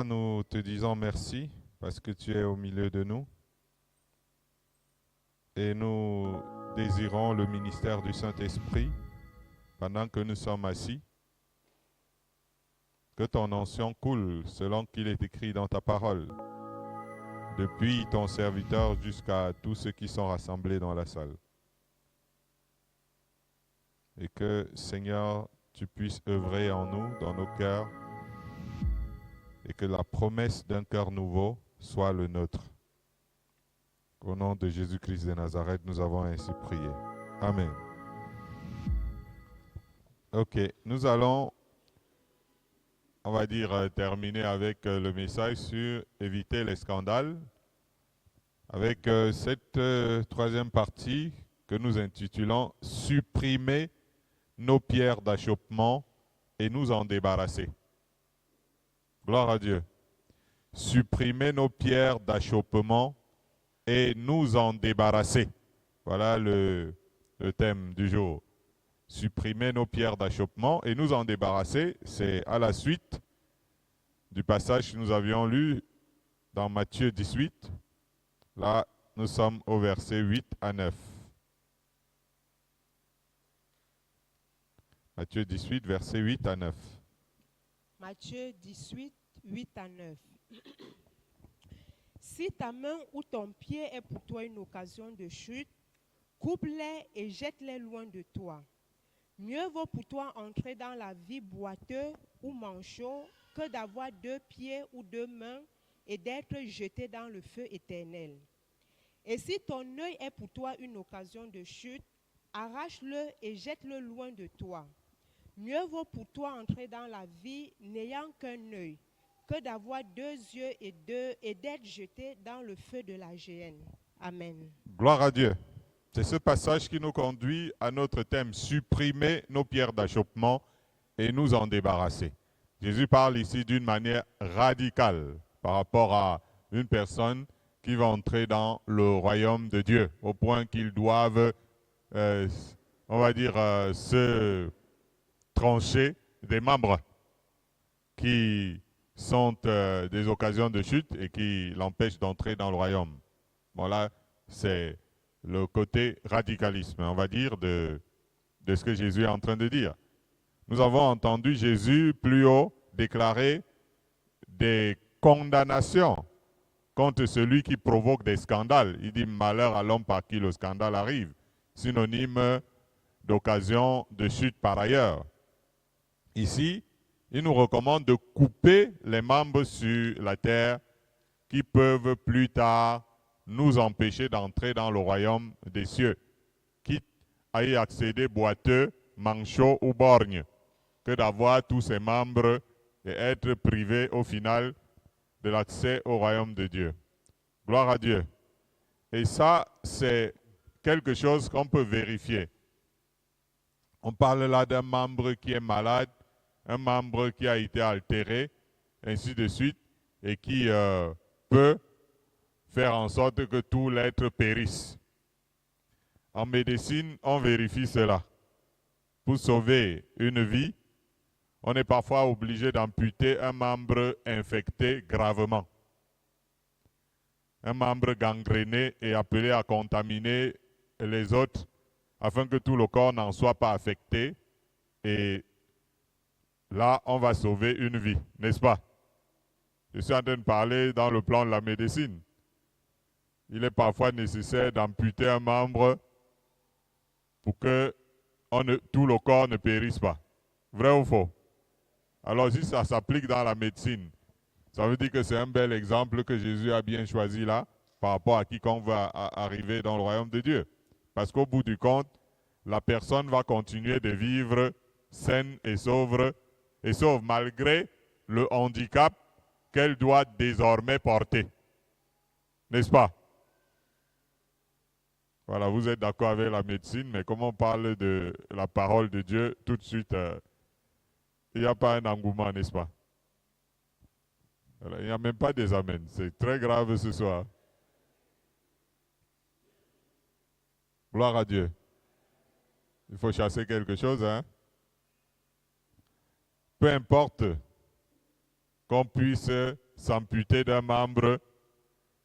Nous te disons merci parce que tu es au milieu de nous et nous désirons le ministère du Saint-Esprit pendant que nous sommes assis. Que ton onction coule selon qu'il est écrit dans ta parole, depuis ton serviteur jusqu'à tous ceux qui sont rassemblés dans la salle. Et que, Seigneur, tu puisses œuvrer en nous, dans nos cœurs, et que la promesse d'un cœur nouveau soit le nôtre. Au nom de Jésus-Christ de Nazareth, nous avons ainsi prié. Amen. Ok, nous allons, on va dire, terminer avec le message sur éviter les scandales, avec cette troisième partie que nous intitulons Supprimer nos pierres d'achoppement et nous en débarrasser. Gloire à Dieu. Supprimer nos pierres d'achoppement et nous en débarrasser. Voilà le thème du jour. Supprimer nos pierres d'achoppement et nous en débarrasser, c'est à la suite du passage que nous avions lu dans Matthieu 18. Là, nous sommes au verset 8 à 9. Matthieu 18, verset 8 à 9. Matthieu 18, 8 à 9. Si ta main ou ton pied est pour toi une occasion de chute, coupe-les et jette-les loin de toi. Mieux vaut pour toi entrer dans la vie boiteux ou manchot que d'avoir 2 pieds ou 2 mains et d'être jeté dans le feu éternel. Et si ton œil est pour toi une occasion de chute, arrache-le et jette-le loin de toi. Mieux vaut pour toi entrer dans la vie n'ayant qu'un œil que d'avoir 2 yeux et d'être jeté dans le feu de la géhenne. Amen. Gloire à Dieu. C'est ce passage qui nous conduit à notre thème, supprimer nos pierres d'achoppement et nous en débarrasser. Jésus parle ici d'une manière radicale par rapport à une personne qui va entrer dans le royaume de Dieu, au point qu'ils doivent, on va dire, se trancher des membres qui sont des occasions de chute et qui l'empêchent d'entrer dans le royaume. Voilà, c'est le côté radicalisme, on va dire, de ce que Jésus est en train de dire. Nous avons entendu Jésus plus haut déclarer des condamnations contre celui qui provoque des scandales. Il dit malheur à l'homme par qui le scandale arrive, synonyme d'occasion de chute par ailleurs. Ici, il nous recommande de couper les membres sur la terre qui peuvent plus tard nous empêcher d'entrer dans le royaume des cieux, quitte à y accéder boiteux, manchot ou borgne, que d'avoir tous ces membres et être privé au final de l'accès au royaume de Dieu. Gloire à Dieu. Et ça, c'est quelque chose qu'on peut vérifier. On parle là d'un membre qui est malade, un membre qui a été altéré, ainsi de suite, et qui peut faire en sorte que tout l'être périsse. En médecine, on vérifie cela. Pour sauver une vie, on est parfois obligé d'amputer un membre infecté gravement. Un membre gangréné est appelé à contaminer les autres afin que tout le corps n'en soit pas affecté. Et là, on va sauver une vie, n'est-ce pas? Je suis en train de parler dans le plan de la médecine. Il est parfois nécessaire d'amputer un membre pour que tout le corps ne périsse pas. Vrai ou faux? Alors si ça s'applique dans la médecine, ça veut dire que c'est un bel exemple que Jésus a bien choisi là par rapport à quiconque va arriver dans le royaume de Dieu. Parce qu'au bout du compte, la personne va continuer de vivre saine et sauve malgré le handicap qu'elle doit désormais porter. N'est-ce pas? Voilà, vous êtes d'accord avec la médecine, mais comme on parle de la parole de Dieu, tout de suite, il n'y a pas un engouement, n'est-ce pas? Voilà, il n'y a même pas des amens. C'est très grave ce soir. Gloire à Dieu. Il faut chasser quelque chose, hein? Peu importe qu'on puisse s'amputer d'un membre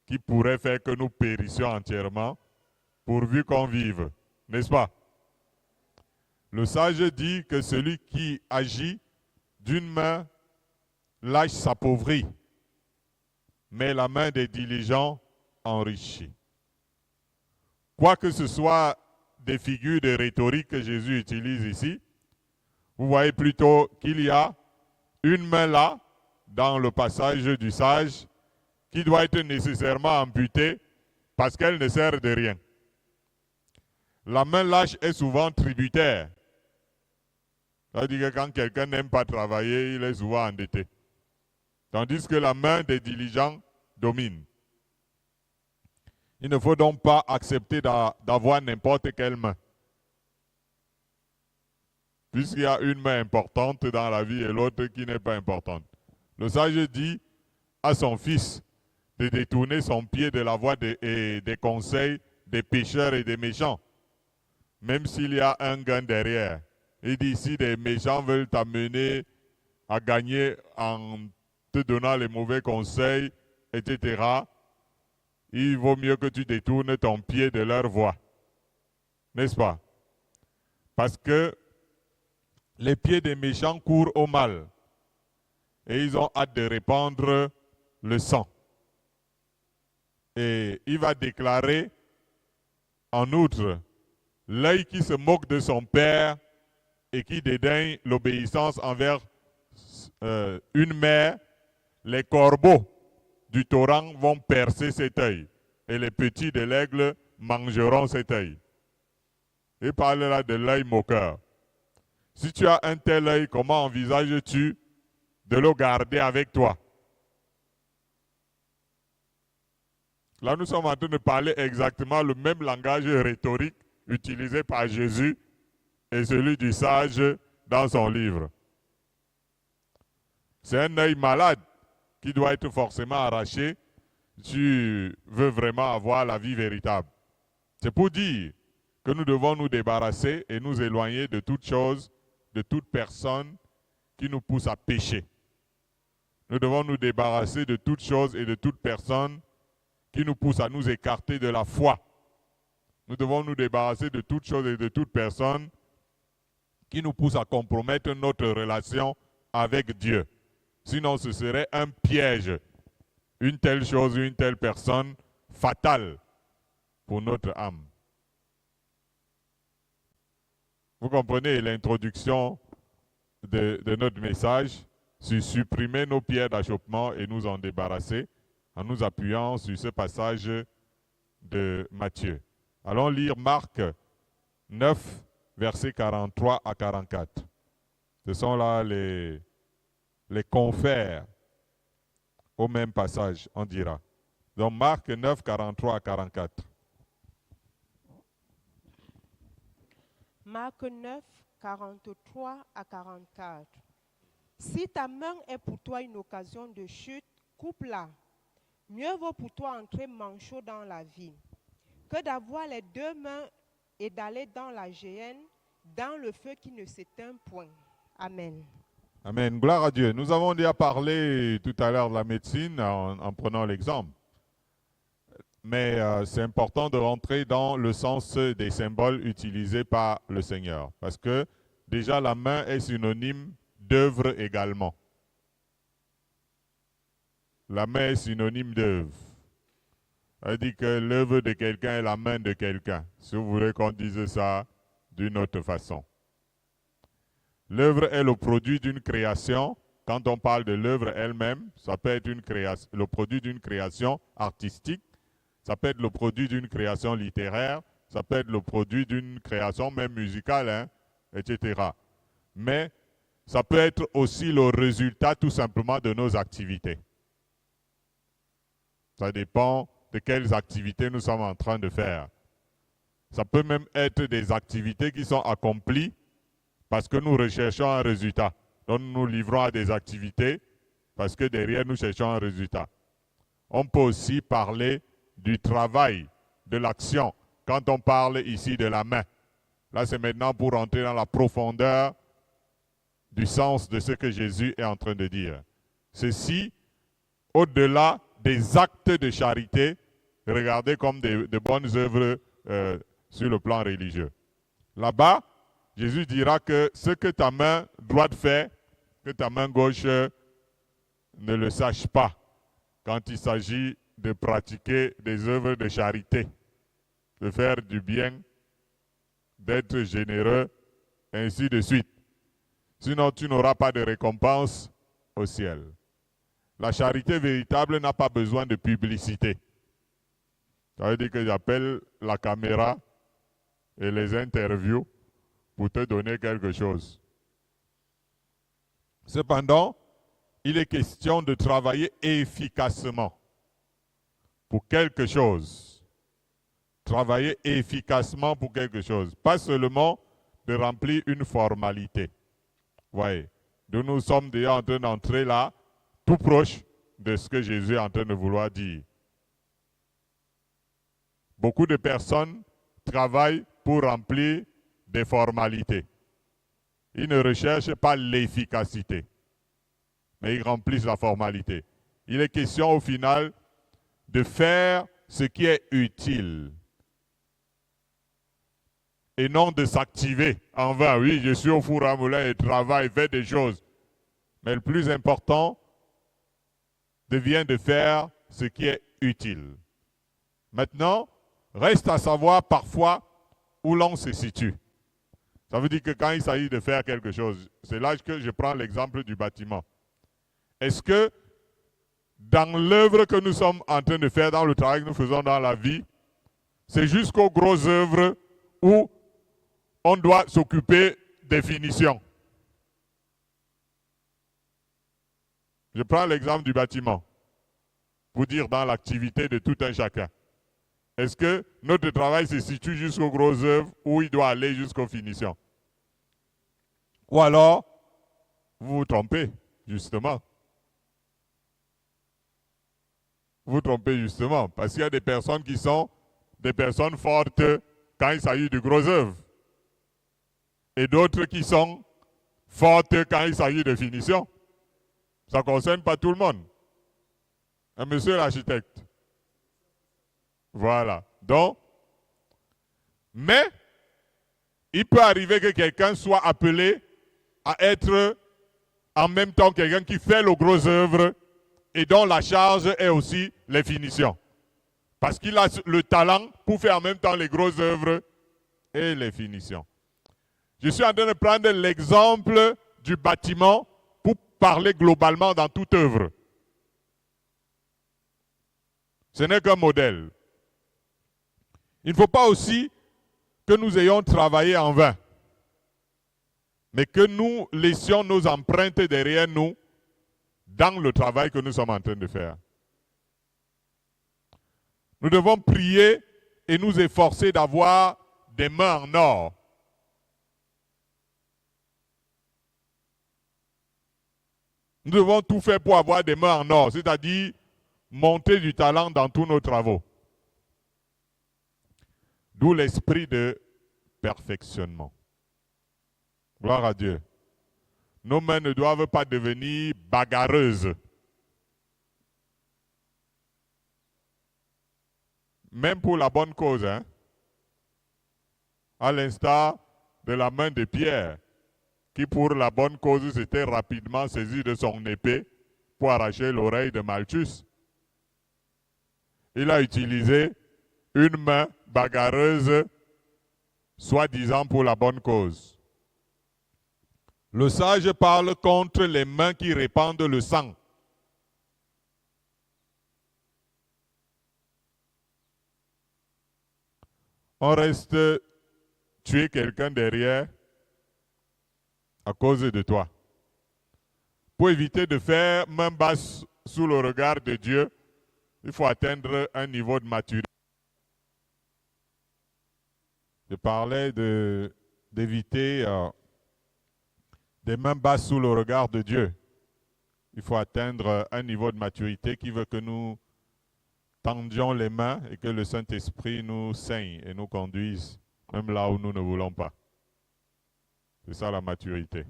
qui pourrait faire que nous périssions entièrement, pourvu qu'on vive, n'est-ce pas? Le sage dit que celui qui agit d'une main lâche s'appauvrit, mais la main des diligents enrichit. Quoi que ce soit des figures de rhétorique que Jésus utilise ici, vous voyez plutôt qu'il y a une main là, dans le passage du sage, qui doit être nécessairement amputée parce qu'elle ne sert de rien. La main lâche est souvent tributaire. Ça veut dire que quand quelqu'un n'aime pas travailler, il est souvent endetté. Tandis que la main des diligents domine. Il ne faut donc pas accepter d'avoir n'importe quelle main. Puisqu'il y a une main importante dans la vie et l'autre qui n'est pas importante. Le sage dit à son fils de détourner son pied de la voie des conseils des pécheurs et des méchants, même s'il y a un gain derrière. Il dit, si des méchants veulent t'amener à gagner en te donnant les mauvais conseils, etc., il vaut mieux que tu détournes ton pied de leur voie. N'est-ce pas? Parce que les pieds des méchants courent au mal et ils ont hâte de répandre le sang. Et il va déclarer en outre, l'œil qui se moque de son père et qui dédaigne l'obéissance envers une mère, les corbeaux du torrent vont percer cet œil et les petits de l'aigle mangeront cet œil. Il parle là de l'œil moqueur. Si tu as un tel œil, comment envisages-tu de le garder avec toi? Là, nous sommes en train de parler exactement le même langage rhétorique utilisé par Jésus et celui du sage dans son livre. C'est un œil malade qui doit être forcément arraché si tu veux vraiment avoir la vie véritable. C'est pour dire que nous devons nous débarrasser et nous éloigner de toute chose, de toute personne qui nous pousse à pécher. Nous devons nous débarrasser de toute chose et de toute personne qui nous pousse à nous écarter de la foi. Nous devons nous débarrasser de toute chose et de toute personne qui nous pousse à compromettre notre relation avec Dieu. Sinon, ce serait un piège, une telle chose, une telle personne fatale pour notre âme. Vous comprenez l'introduction de notre message sur supprimer nos pierres d'achoppement et nous en débarrasser en nous appuyant sur ce passage de Matthieu. Allons lire Marc 9, versets 43 à 44. Ce sont là les confrères au même passage, on dira. Donc Marc 9, 43 à 44. Marc 9, 43 à 44. Si ta main est pour toi une occasion de chute, coupe-la. Mieux vaut pour toi entrer manchot dans la vie que d'avoir les deux mains et d'aller dans la géhenne, dans le feu qui ne s'éteint point. Amen. Amen. Gloire à Dieu. Nous avons déjà parlé tout à l'heure de la médecine en prenant l'exemple. Mais c'est important de rentrer dans le sens des symboles utilisés par le Seigneur. Parce que déjà la main est synonyme d'œuvre également. La main est synonyme d'œuvre. Elle dit que l'œuvre de quelqu'un est la main de quelqu'un. Si vous voulez qu'on dise ça d'une autre façon. L'œuvre est le produit d'une création. Quand on parle de l'œuvre elle-même, ça peut être le produit d'une création artistique, ça peut être le produit d'une création littéraire, ça peut être le produit d'une création même musicale, hein, etc. Mais ça peut être aussi le résultat tout simplement de nos activités. Ça dépend de quelles activités nous sommes en train de faire. Ça peut même être des activités qui sont accomplies parce que nous recherchons un résultat. Donc nous nous livrons à des activités parce que derrière nous cherchons un résultat. On peut aussi parler du travail, de l'action, quand on parle ici de la main. Là, c'est maintenant pour entrer dans la profondeur du sens de ce que Jésus est en train de dire. Ceci, au-delà des actes de charité, regardés comme de bonnes œuvres sur le plan religieux. Là-bas, Jésus dira que ce que ta main droite fait, que ta main gauche ne le sache pas quand il s'agit de pratiquer des œuvres de charité, de faire du bien, d'être généreux, ainsi de suite. Sinon, tu n'auras pas de récompense au ciel. La charité véritable n'a pas besoin de publicité. Ça veut dire que j'appelle la caméra et les interviews pour te donner quelque chose. Cependant, il est question de travailler efficacement pour quelque chose. Travailler efficacement pour quelque chose. Pas seulement de remplir une formalité. Voyez, nous sommes déjà en train d'entrer là, tout proche de ce que Jésus est en train de vouloir dire. Beaucoup de personnes travaillent pour remplir des formalités. Ils ne recherchent pas l'efficacité, mais ils remplissent la formalité. Il est question au final de faire ce qui est utile et non de s'activer en vain. Oui, je suis au four à moulin et travaille, fais des choses. Mais le plus important devient de faire ce qui est utile. Maintenant, reste à savoir parfois où l'on se situe. Ça veut dire que quand il s'agit de faire quelque chose, c'est là que je prends l'exemple du bâtiment. Est-ce que dans l'œuvre que nous sommes en train de faire, dans le travail que nous faisons dans la vie, c'est jusqu'aux grosses œuvres où on doit s'occuper des finitions? Je prends l'exemple du bâtiment pour dire dans l'activité de tout un chacun. Est-ce que notre travail se situe jusqu'aux grosses œuvres ou il doit aller jusqu'aux finitions? Ou alors, vous vous trompez, justement. Vous vous trompez justement, parce qu'il y a des personnes qui sont des personnes fortes quand il s'agit de grosses œuvres. Et d'autres qui sont fortes quand il s'agit de finition. Ça ne concerne pas tout le monde. Monsieur l'architecte. Voilà. Donc, mais, il peut arriver que quelqu'un soit appelé à être en même temps quelqu'un qui fait les grosses œuvres et dont la charge est aussi les finitions. Parce qu'il a le talent pour faire en même temps les grosses œuvres et les finitions. Je suis en train de prendre l'exemple du bâtiment pour parler globalement dans toute œuvre. Ce n'est qu'un modèle. Il ne faut pas aussi que nous ayons travaillé en vain, mais que nous laissions nos empreintes derrière nous dans le travail que nous sommes en train de faire. Nous devons prier et nous efforcer d'avoir des mains en or. Nous devons tout faire pour avoir des mains en or, c'est-à-dire monter du talent dans tous nos travaux. D'où l'esprit de perfectionnement. Gloire à Dieu. Nos mains ne doivent pas devenir bagarreuses. Même pour la bonne cause, hein? À l'instar de la main de Pierre, qui pour la bonne cause s'était rapidement saisi de son épée pour arracher l'oreille de Malchus. Il a utilisé une main bagarreuse, soi-disant pour la bonne cause. Le sage parle contre les mains qui répandent le sang. On reste tuer quelqu'un derrière à cause de toi. Pour éviter de faire main basse sous le regard de Dieu, il faut atteindre un niveau de maturité. Je parlais d'éviter des mains basses sous le regard de Dieu. Il faut atteindre un niveau de maturité qui veut que nous tendions les mains et que le Saint-Esprit nous saigne et nous conduise, même là où nous ne voulons pas. C'est ça la maturité.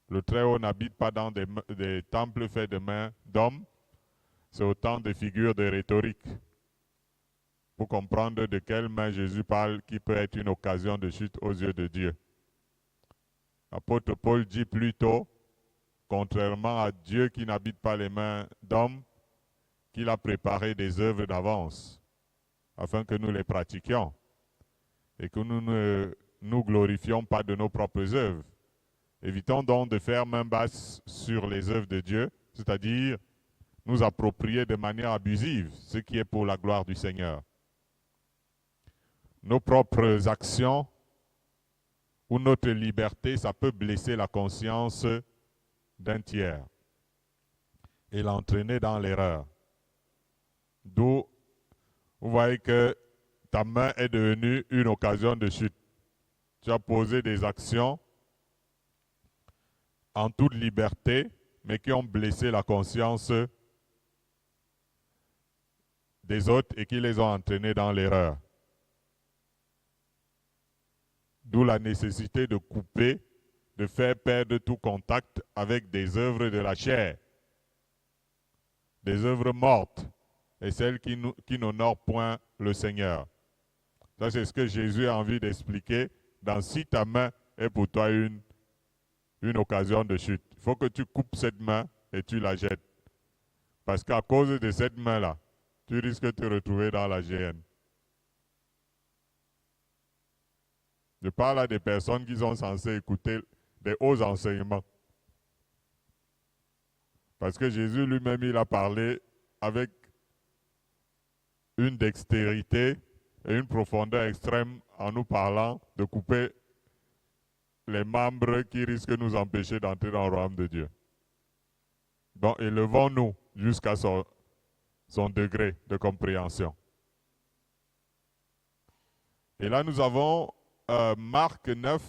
Le Très-Haut n'habite pas dans des temples faits de mains d'hommes, C'est autant de figures de rhétorique pour comprendre de quelle main Jésus parle qui peut être une occasion de chute aux yeux de Dieu. L'apôtre Paul dit plutôt, contrairement à Dieu qui n'habite pas les mains d'hommes, qu'il a préparé des œuvres d'avance afin que nous les pratiquions et que nous ne nous glorifions pas de nos propres œuvres. Évitons donc de faire main basse sur les œuvres de Dieu, c'est-à-dire nous approprier de manière abusive ce qui est pour la gloire du Seigneur. Nos propres actions ou notre liberté, ça peut blesser la conscience d'un tiers et l'entraîner dans l'erreur. D'où vous voyez que ta main est devenue une occasion de chute. Tu as posé des actions en toute liberté, mais qui ont blessé la conscience des autres et qui les ont entraînés dans l'erreur. D'où la nécessité de couper, de faire perdre tout contact avec des œuvres de la chair, des œuvres mortes et celles qui n'honorent point le Seigneur. Ça, c'est ce que Jésus a envie d'expliquer dans « Si ta main est pour toi une occasion de chute ». Il faut que tu coupes cette main et tu la jettes. Parce qu'à cause de cette main-là, tu risques de te retrouver dans la géhenne. Je parle à des personnes qui sont censées écouter des hauts enseignements. Parce que Jésus lui-même, il a parlé avec une dextérité et une profondeur extrême en nous parlant de couper les membres qui risquent de nous empêcher d'entrer dans le royaume de Dieu. Donc, élevons-nous jusqu'à son degré de compréhension. Et là, nous avons Marc 9,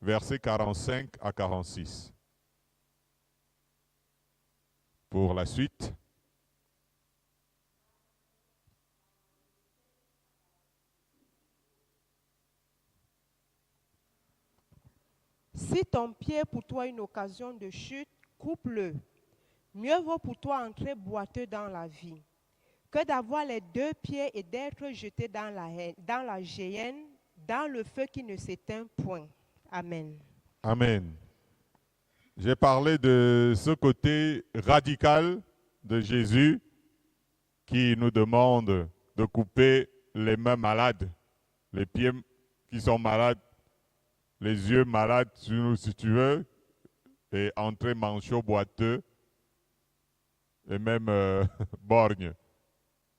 versets 45 à 46. Pour la suite. Si ton pied est pour toi une occasion de chute, coupe-le. Mieux vaut pour toi entrer boiteux dans la vie que d'avoir les deux pieds et d'être jeté dans la géhenne, dans le feu qui ne s'éteint point. Amen. Amen. J'ai parlé de ce côté radical de Jésus qui nous demande de couper les mains malades, les pieds qui sont malades, les yeux malades, si tu veux, et entrer manchot boiteux et même borgne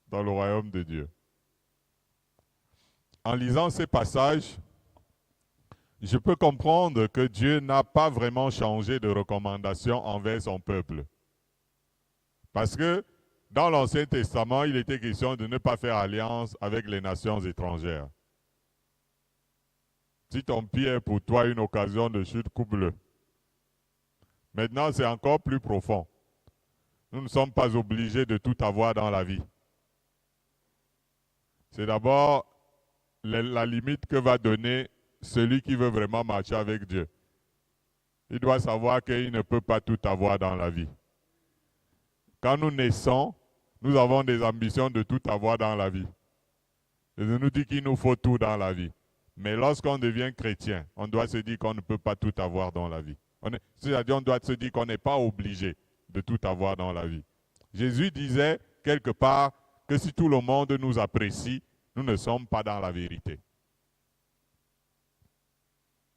dans le royaume de Dieu. En lisant ces passages, je peux comprendre que Dieu n'a pas vraiment changé de recommandation envers son peuple. Parce que dans l'Ancien Testament, il était question de ne pas faire alliance avec les nations étrangères. Si ton pied est pour toi une occasion de chute, coupe-le. Maintenant, c'est encore plus profond. Nous ne sommes pas obligés de tout avoir dans la vie. C'est d'abord la limite que va donner celui qui veut vraiment marcher avec Dieu. Il doit savoir qu'il ne peut pas tout avoir dans la vie. Quand nous naissons, nous avons des ambitions de tout avoir dans la vie. Et je nous dis qu'il nous faut tout dans la vie. Mais lorsqu'on devient chrétien, on doit se dire qu'on ne peut pas tout avoir dans la vie. C'est-à-dire qu'on doit se dire qu'on n'est pas obligé de tout avoir dans la vie. Jésus disait quelque part que si tout le monde nous apprécie, nous ne sommes pas dans la vérité.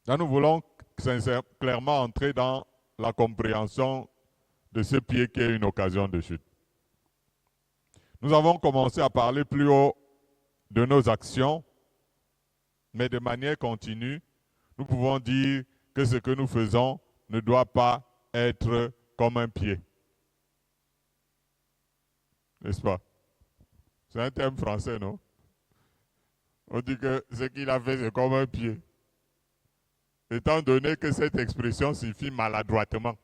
Là, nous voulons clairement entrer dans la compréhension de ce pied qui est une occasion de chute. Nous avons commencé à parler plus haut de nos actions, mais de manière continue, nous pouvons dire que ce que nous faisons ne doit pas être comme un pied. N'est-ce pas? C'est un terme français, non? On dit que ce qu'il a fait, c'est comme un pied. Étant donné que cette expression signifie maladroitement.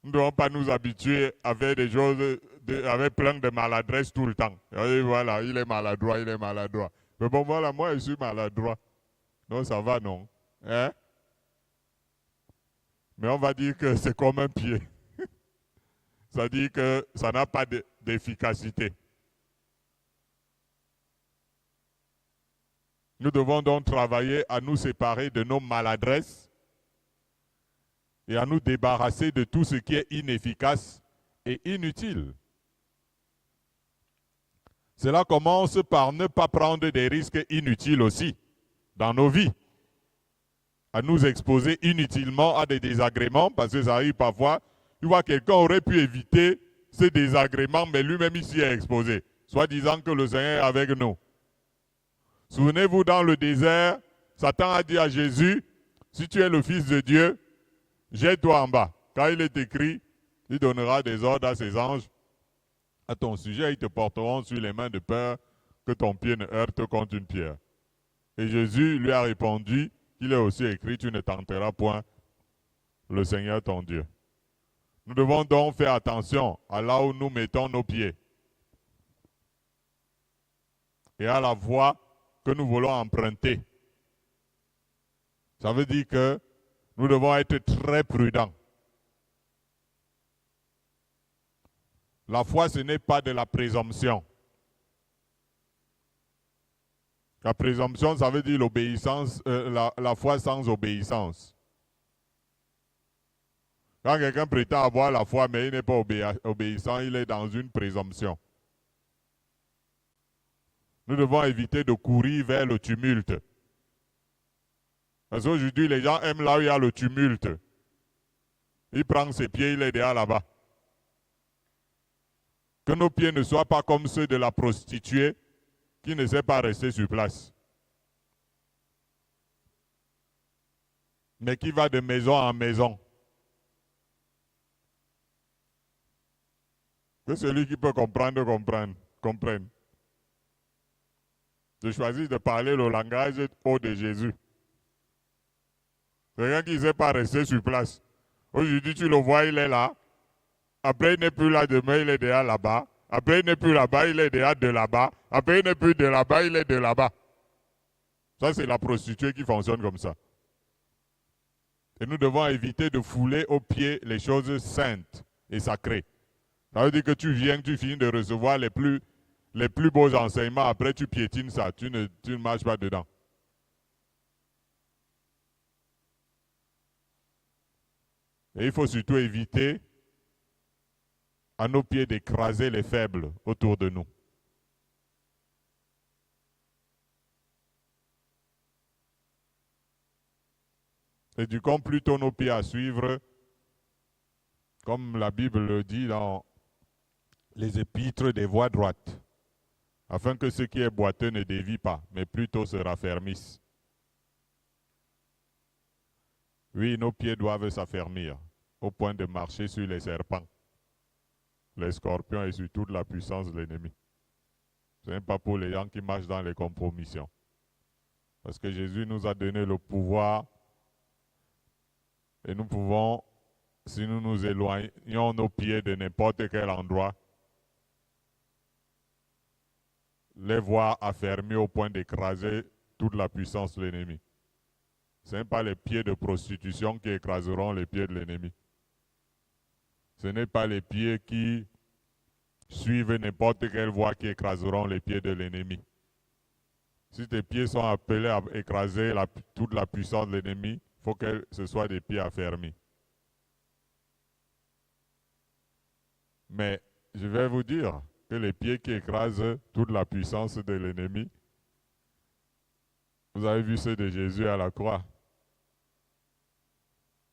Nous ne devons pas nous habituer à faire des choses avec plein de maladresse tout le temps. Et voilà, il est maladroit, il est maladroit. Mais bon, voilà, moi je suis maladroit. Non, ça va, non? Hein? Mais on va dire que c'est comme un pied. ça dit que ça n'a pas d'efficacité. Nous devons donc travailler à nous séparer de nos maladresses et à nous débarrasser de tout ce qui est inefficace et inutile. Cela commence par ne pas prendre des risques inutiles aussi dans nos vies, à nous exposer inutilement à des désagréments, parce que ça arrive parfois, tu vois, quelqu'un aurait pu éviter ces désagréments, mais lui-même il s'y est exposé, soit disant que le Seigneur est avec nous. Souvenez-vous, dans le désert, Satan a dit à Jésus, si tu es le Fils de Dieu, jette-toi en bas. Quand il est écrit, il donnera des ordres à ses anges à ton sujet, ils te porteront sur les mains de peur que ton pied ne heurte contre une pierre. Et Jésus lui a répondu qu'il est aussi écrit, tu ne tenteras point le Seigneur ton Dieu. Nous devons donc faire attention à là où nous mettons nos pieds et à la voie que nous voulons emprunter. Ça veut dire que nous devons être très prudents. La foi, ce n'est pas de la présomption. La présomption, ça veut dire l'obéissance, la foi sans obéissance. Quand quelqu'un prétend avoir la foi, mais il n'est pas obéissant, il est dans une présomption. Nous devons éviter de courir vers le tumulte. Parce qu'aujourd'hui, les gens aiment là où il y a le tumulte. Il prend ses pieds, il est déjà là-bas. Que nos pieds ne soient pas comme ceux de la prostituée qui ne sait pas rester sur place, mais qui va de maison en maison. Que celui qui peut comprendre, comprenne. Je choisis de parler le langage haut de Jésus. Quelqu'un qui ne sait pas rester sur place. Aujourd'hui, tu le vois, il est là. Après, il n'est plus là, demain, il est déjà là-bas. Après, il n'est plus là-bas, il est déjà de là-bas. Après, il n'est plus de là-bas, il est de là-bas. Ça, c'est la prostituée qui fonctionne comme ça. Et nous devons éviter de fouler aux pieds les choses saintes et sacrées. Ça veut dire que tu viens, tu finis de recevoir les plus beaux enseignements. Après, tu piétines ça. Tu ne marches pas dedans. Et il faut surtout éviter à nos pieds d'écraser les faibles autour de nous. Éduquons plutôt nos pieds à suivre, comme la Bible le dit dans les épîtres, des voies droites, afin que ce qui est boiteux ne dévie pas, mais plutôt se raffermisse. Oui, nos pieds doivent s'affermir au point de marcher sur les serpents, les scorpions et sur toute la puissance de l'ennemi. Ce n'est pas pour les gens qui marchent dans les compromissions. Parce que Jésus nous a donné le pouvoir et nous pouvons, si nous nous éloignons nos pieds de n'importe quel endroit, les voir affermis au point d'écraser toute la puissance de l'ennemi. Ce n'est pas les pieds de prostitution qui écraseront les pieds de l'ennemi. Ce n'est pas les pieds qui suivent n'importe quelle voie qui écraseront les pieds de l'ennemi. Si tes pieds sont appelés à écraser toute la puissance de l'ennemi, il faut que ce soit des pieds affermis. Mais je vais vous dire que les pieds qui écrasent toute la puissance de l'ennemi, vous avez vu ceux de Jésus à la croix.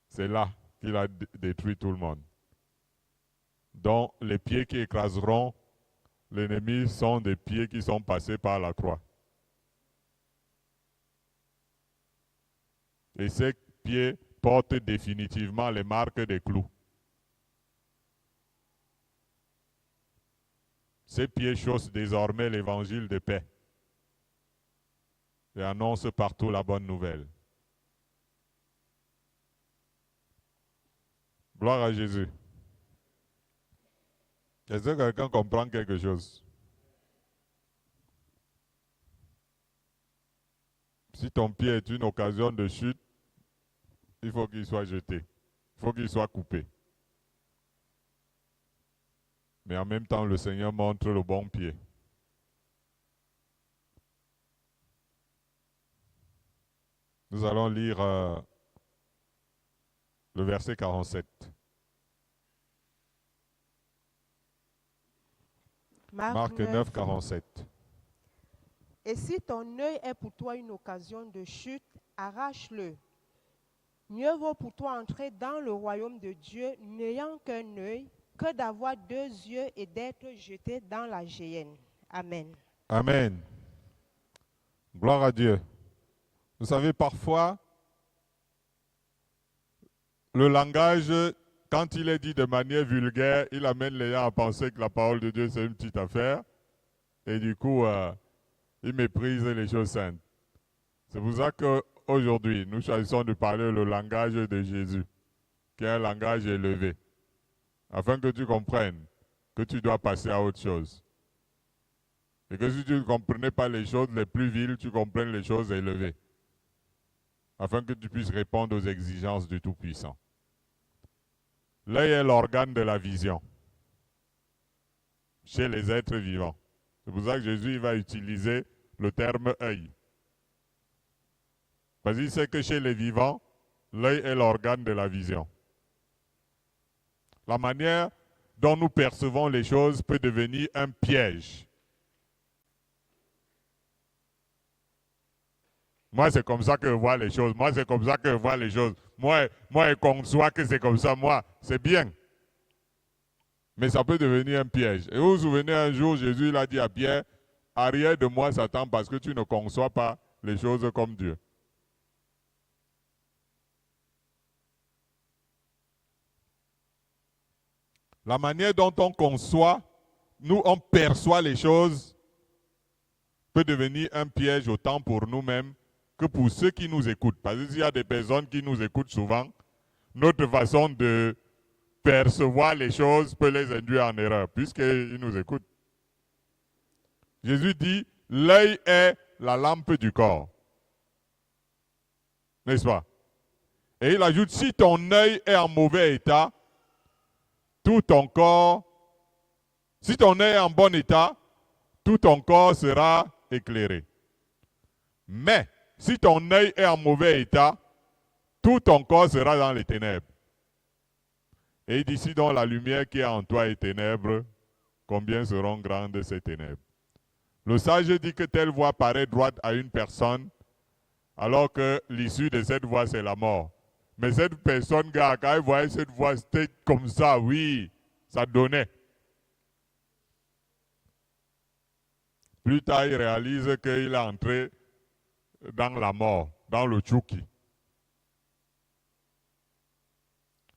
C'est là qu'il a détruit tout le monde. Donc les pieds qui écraseront l'ennemi sont des pieds qui sont passés par la croix. Et ces pieds portent définitivement les marques des clous. Ces pieds chaussent désormais l'évangile de paix et annoncent partout la bonne nouvelle. Gloire à Jésus. Est-ce que quelqu'un comprend quelque chose? Si ton pied est une occasion de chute, il faut qu'il soit jeté. Il faut qu'il soit coupé. Mais en même temps, le Seigneur montre le bon pied. Nous allons lire le verset 47. Marc 9, 47. Et si ton œil est pour toi une occasion de chute, arrache-le. Mieux vaut pour toi entrer dans le royaume de Dieu n'ayant qu'un œil que d'avoir 2 yeux et d'être jeté dans la géhenne. Amen. Amen. Gloire à Dieu. Vous savez, parfois, le langage, quand il est dit de manière vulgaire, il amène les gens à penser que la parole de Dieu, c'est une petite affaire. Et du coup, ils méprisent les choses saintes. C'est pour ça qu'aujourd'hui, nous choisissons de parler le langage de Jésus, qui est un langage élevé, afin que tu comprennes que tu dois passer à autre chose. Et que si tu ne comprenais pas les choses les plus viles, tu comprennes les choses élevées, afin que tu puisses répondre aux exigences du Tout-Puissant. L'œil est l'organe de la vision chez les êtres vivants. C'est pour ça que Jésus va utiliser le terme œil. Parce qu'il sait que chez les vivants, l'œil est l'organe de la vision. La manière dont nous percevons les choses peut devenir un piège. Moi, c'est comme ça que je vois les choses. Moi, c'est comme ça que je vois les choses. Moi, je conçois que c'est comme ça. Moi, c'est bien. Mais ça peut devenir un piège. Et vous vous souvenez, un jour, Jésus il a dit à Pierre, « Arrière de moi, Satan, parce que tu ne conçois pas les choses comme Dieu. » La manière dont on conçoit, on perçoit les choses, peut devenir un piège autant pour nous-mêmes que pour ceux qui nous écoutent. Parce qu'il y a des personnes qui nous écoutent souvent, notre façon de percevoir les choses peut les induire en erreur, puisqu'ils nous écoutent. Jésus dit, l'œil est la lampe du corps. N'est-ce pas? Et il ajoute, si ton œil est en mauvais état, tout ton corps, si ton œil est en bon état, tout ton corps sera éclairé. Mais, si ton œil est en mauvais état, tout ton corps sera dans les ténèbres. Et il dit, si donc la lumière qui est en toi est ténèbres, combien seront grandes ces ténèbres? Le sage dit que telle voie paraît droite à une personne, alors que l'issue de cette voie, c'est la mort. Mais cette personne, quand elle voyait cette voie, c'était comme ça, oui, ça donnait. Plus tard, il réalise qu'il est entré dans la mort, dans le tchouki.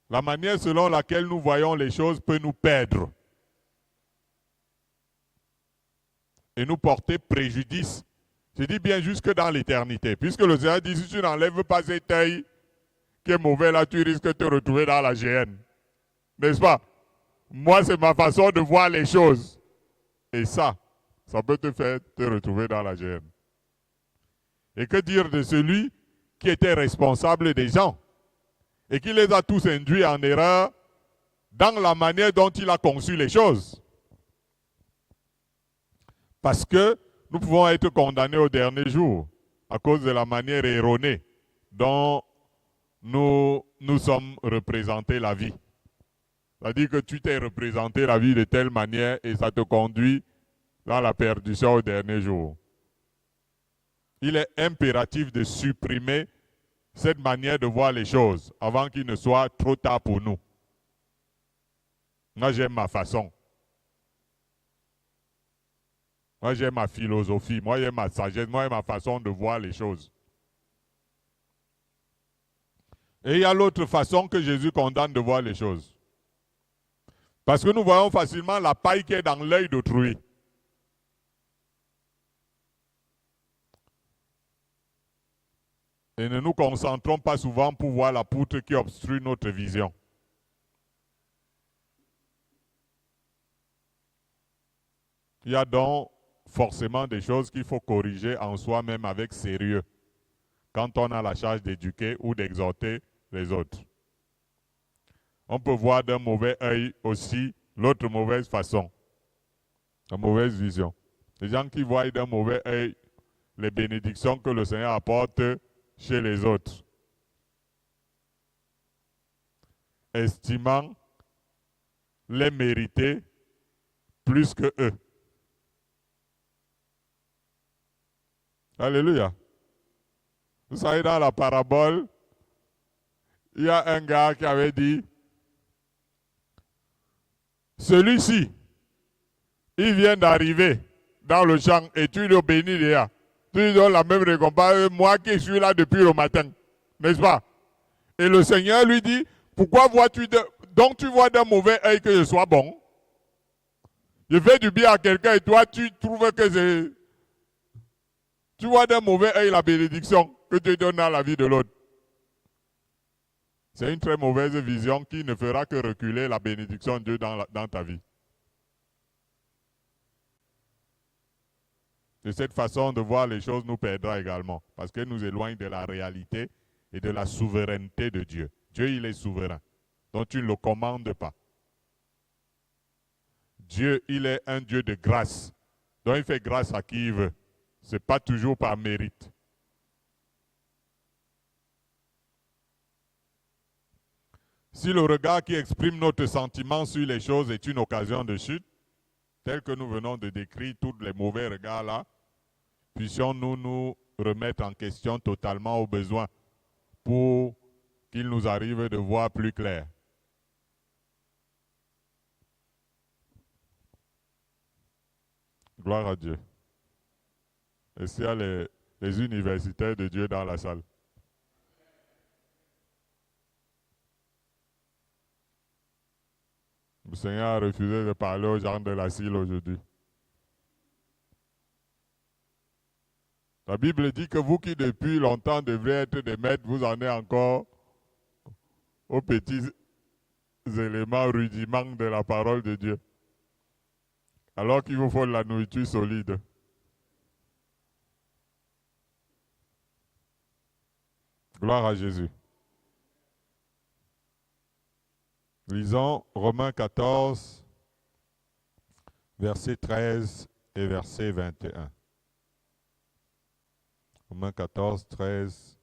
La manière selon laquelle nous voyons les choses peut nous perdre et nous porter préjudice. Je dis bien jusque dans l'éternité, puisque le Seigneur dit, si tu n'enlèves pas cet œil qui est mauvais là, tu risques de te retrouver dans la géhenne. N'est-ce pas? Moi, c'est ma façon de voir les choses. Et ça peut te faire te retrouver dans la géhenne. Et que dire de celui qui était responsable des gens et qui les a tous induits en erreur dans la manière dont il a conçu les choses? Parce que nous pouvons être condamnés au dernier jour à cause de la manière erronée dont nous sommes représentés la vie. C'est-à-dire que tu t'es représenté la vie de telle manière et ça te conduit dans la perdition au dernier jour. Il est impératif de supprimer cette manière de voir les choses avant qu'il ne soit trop tard pour nous. Moi, j'aime ma façon. Moi, j'aime ma philosophie. Moi, j'aime ma sagesse. Moi, j'aime ma façon de voir les choses. Et il y a l'autre façon que Jésus condamne de voir les choses. Parce que nous voyons facilement la paille qui est dans l'œil d'autrui. Et ne nous concentrons pas souvent pour voir la poutre qui obstrue notre vision. Il y a donc forcément des choses qu'il faut corriger en soi-même avec sérieux quand on a la charge d'éduquer ou d'exhorter les autres. On peut voir d'un mauvais œil aussi l'autre mauvaise façon, la mauvaise vision. Les gens qui voient d'un mauvais œil les bénédictions que le Seigneur apporte chez les autres, estimant les mériter plus que eux. Alléluia. Vous savez, dans la parabole, il y a un gars qui avait dit, celui-ci, il vient d'arriver dans le champ et tu le bénis déjà. Tu lui donnes la même récompense, moi qui suis là depuis le matin, n'est-ce pas? Et le Seigneur lui dit, pourquoi vois-tu donc tu vois d'un mauvais œil que je sois bon? Je fais du bien à quelqu'un et toi tu trouves que c'est... Tu vois d'un mauvais œil la bénédiction que Dieu donne dans la vie de l'autre. C'est une très mauvaise vision qui ne fera que reculer la bénédiction de Dieu dans ta vie. De cette façon de voir les choses nous perdra également, parce qu'elle nous éloigne de la réalité et de la souveraineté de Dieu. Dieu, il est souverain, donc tu ne le commandes pas. Dieu, il est un Dieu de grâce, donc il fait grâce à qui il veut. Ce n'est pas toujours par mérite. Si le regard qui exprime notre sentiment sur les choses est une occasion de chute, tel que nous venons de décrire tous les mauvais regards là, puissions-nous nous remettre en question totalement au besoin pour qu'il nous arrive de voir plus clair. Gloire à Dieu. Et s'il y a les universitaires de Dieu dans la salle. Le Seigneur a refusé de parler aux gens de l'asile aujourd'hui. La Bible dit que vous qui depuis longtemps devriez être des maîtres, vous en êtes encore aux petits éléments, rudiments de la parole de Dieu. Alors qu'il vous faut de la nourriture solide. Gloire à Jésus. Lisons Romains 14, verset 13 et verset 21. Romains 14, 13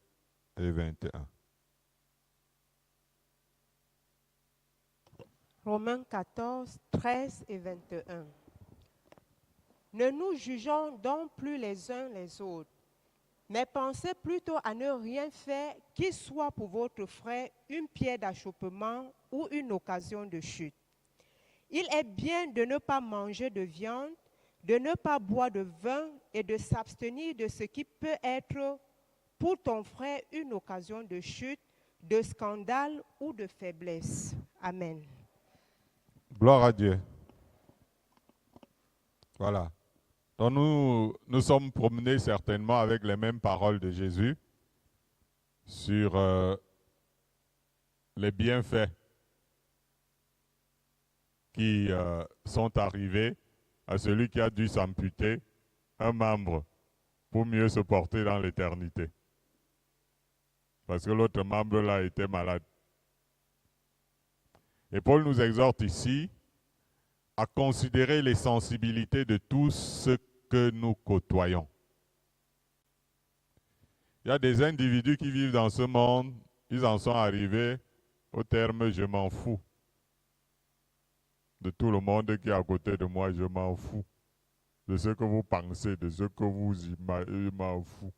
et 21. Romains 14, 13 et 21. Ne nous jugeons donc plus les uns les autres, mais pensez plutôt à ne rien faire qui soit pour votre frère une pierre d'achoppement ou une occasion de chute. Il est bien de ne pas manger de viande, de ne pas boire de vin et de s'abstenir de ce qui peut être pour ton frère une occasion de chute, de scandale ou de faiblesse. Amen. Gloire à Dieu. Voilà. Donc nous sommes promenés certainement avec les mêmes paroles de Jésus sur les bienfaits qui sont arrivés à celui qui a dû s'amputer un membre pour mieux se porter dans l'éternité. Parce que l'autre membre là était malade. Et Paul nous exhorte ici à considérer les sensibilités de tous ceux que nous côtoyons. Il y a des individus qui vivent dans ce monde, ils en sont arrivés au terme « je m'en fous ». De tout le monde qui est à côté de moi, je m'en fous. De ce que vous pensez, de ce que vous imaginez, je m'en fous.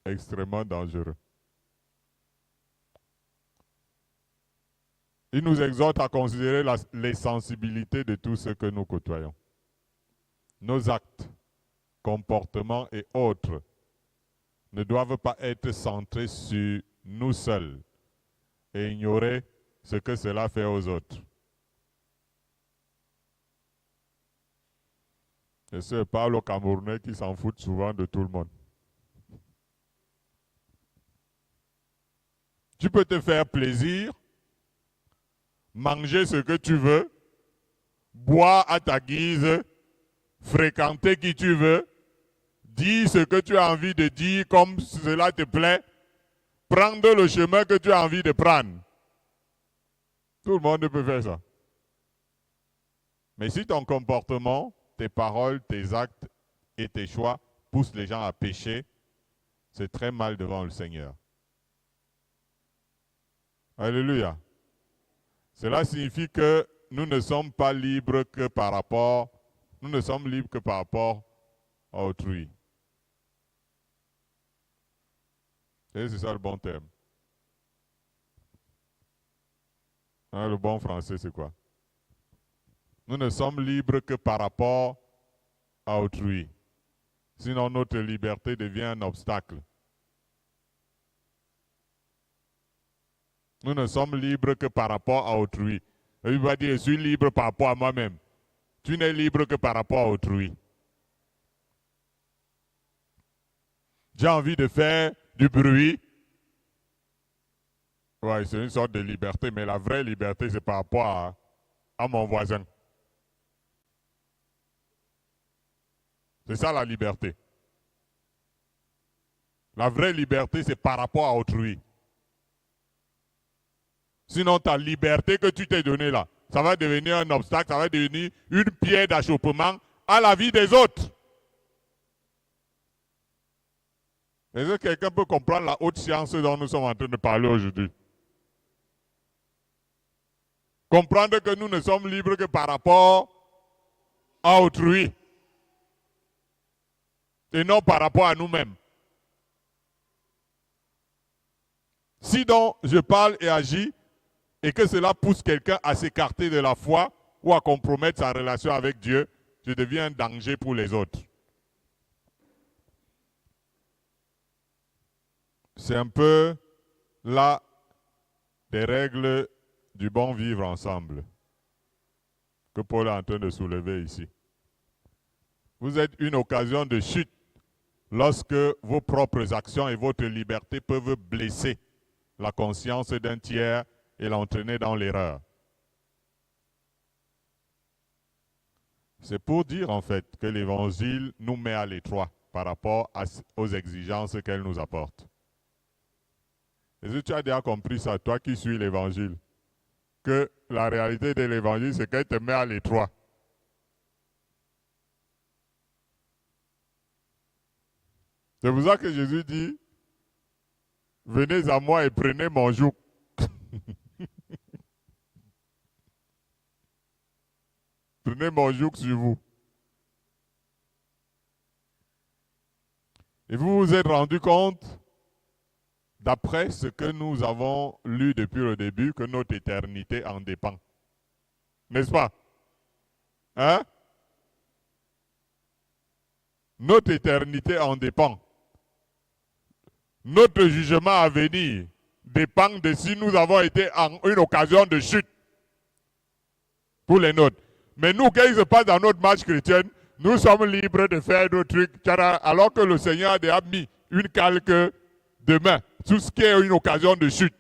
Extrêmement dangereux. Il nous exhorte à considérer les sensibilités de tous ceux que nous côtoyons. Nos actes, comportements et autres ne doivent pas être centrés sur nous seuls et ignorer ce que cela fait aux autres. Et ce parle aux Camerounais qui s'en foutent souvent de tout le monde. Tu peux te faire plaisir, manger ce que tu veux, boire à ta guise, fréquenter qui tu veux, dire ce que tu as envie de dire comme cela te plaît, prendre le chemin que tu as envie de prendre. Tout le monde peut faire ça. Mais si ton comportement, tes paroles, tes actes et tes choix poussent les gens à pécher, c'est très mal devant le Seigneur. Alléluia. Cela signifie que nous ne sommes pas libres que par rapport, nous ne sommes libres que par rapport à autrui. Et c'est ça le bon terme. Hein, le bon français, c'est quoi? Nous ne sommes libres que par rapport à autrui. Sinon, notre liberté devient un obstacle. Nous ne sommes libres que par rapport à autrui. Il va dire, je suis libre par rapport à moi-même. Tu n'es libre que par rapport à autrui. J'ai envie de faire du bruit. Ouais, c'est une sorte de liberté, mais la vraie liberté, c'est par rapport à mon voisin. C'est ça la liberté. La vraie liberté, c'est par rapport à autrui. Sinon, ta liberté que tu t'es donnée là, ça va devenir un obstacle, ça va devenir une pierre d'achoppement à la vie des autres. Est-ce que quelqu'un peut comprendre la haute science dont nous sommes en train de parler aujourd'hui? Comprendre que nous ne sommes libres que par rapport à autrui et non par rapport à nous-mêmes. Si donc je parle et agis et que cela pousse quelqu'un à s'écarter de la foi ou à compromettre sa relation avec Dieu, je deviens un danger pour les autres. C'est un peu là des règles du bon vivre ensemble que Paul est en train de soulever ici. Vous êtes une occasion de chute lorsque vos propres actions et votre liberté peuvent blesser la conscience d'un tiers et l'entraîner dans l'erreur. C'est pour dire en fait que l'Évangile nous met à l'étroit par rapport aux exigences qu'elle nous apporte. Est-ce que tu as déjà compris ça, toi qui suis l'Évangile? Que la réalité de l'Évangile, c'est qu'elle te met à l'étroit. C'est pour ça que Jésus dit, venez à moi et prenez mon joug. Prenez mon joug sur vous. Et vous vous êtes rendu compte, d'après ce que nous avons lu depuis le début, que notre éternité en dépend. N'est-ce pas? Hein? Notre éternité en dépend. Notre jugement à venir dépend de si nous avons été en une occasion de chute pour les nôtres. Mais nous, quand il se passe dans notre marche chrétienne, nous sommes libres de faire nos trucs, alors que le Seigneur a déjà mis une calque demain, tout ce qui est une occasion de chute.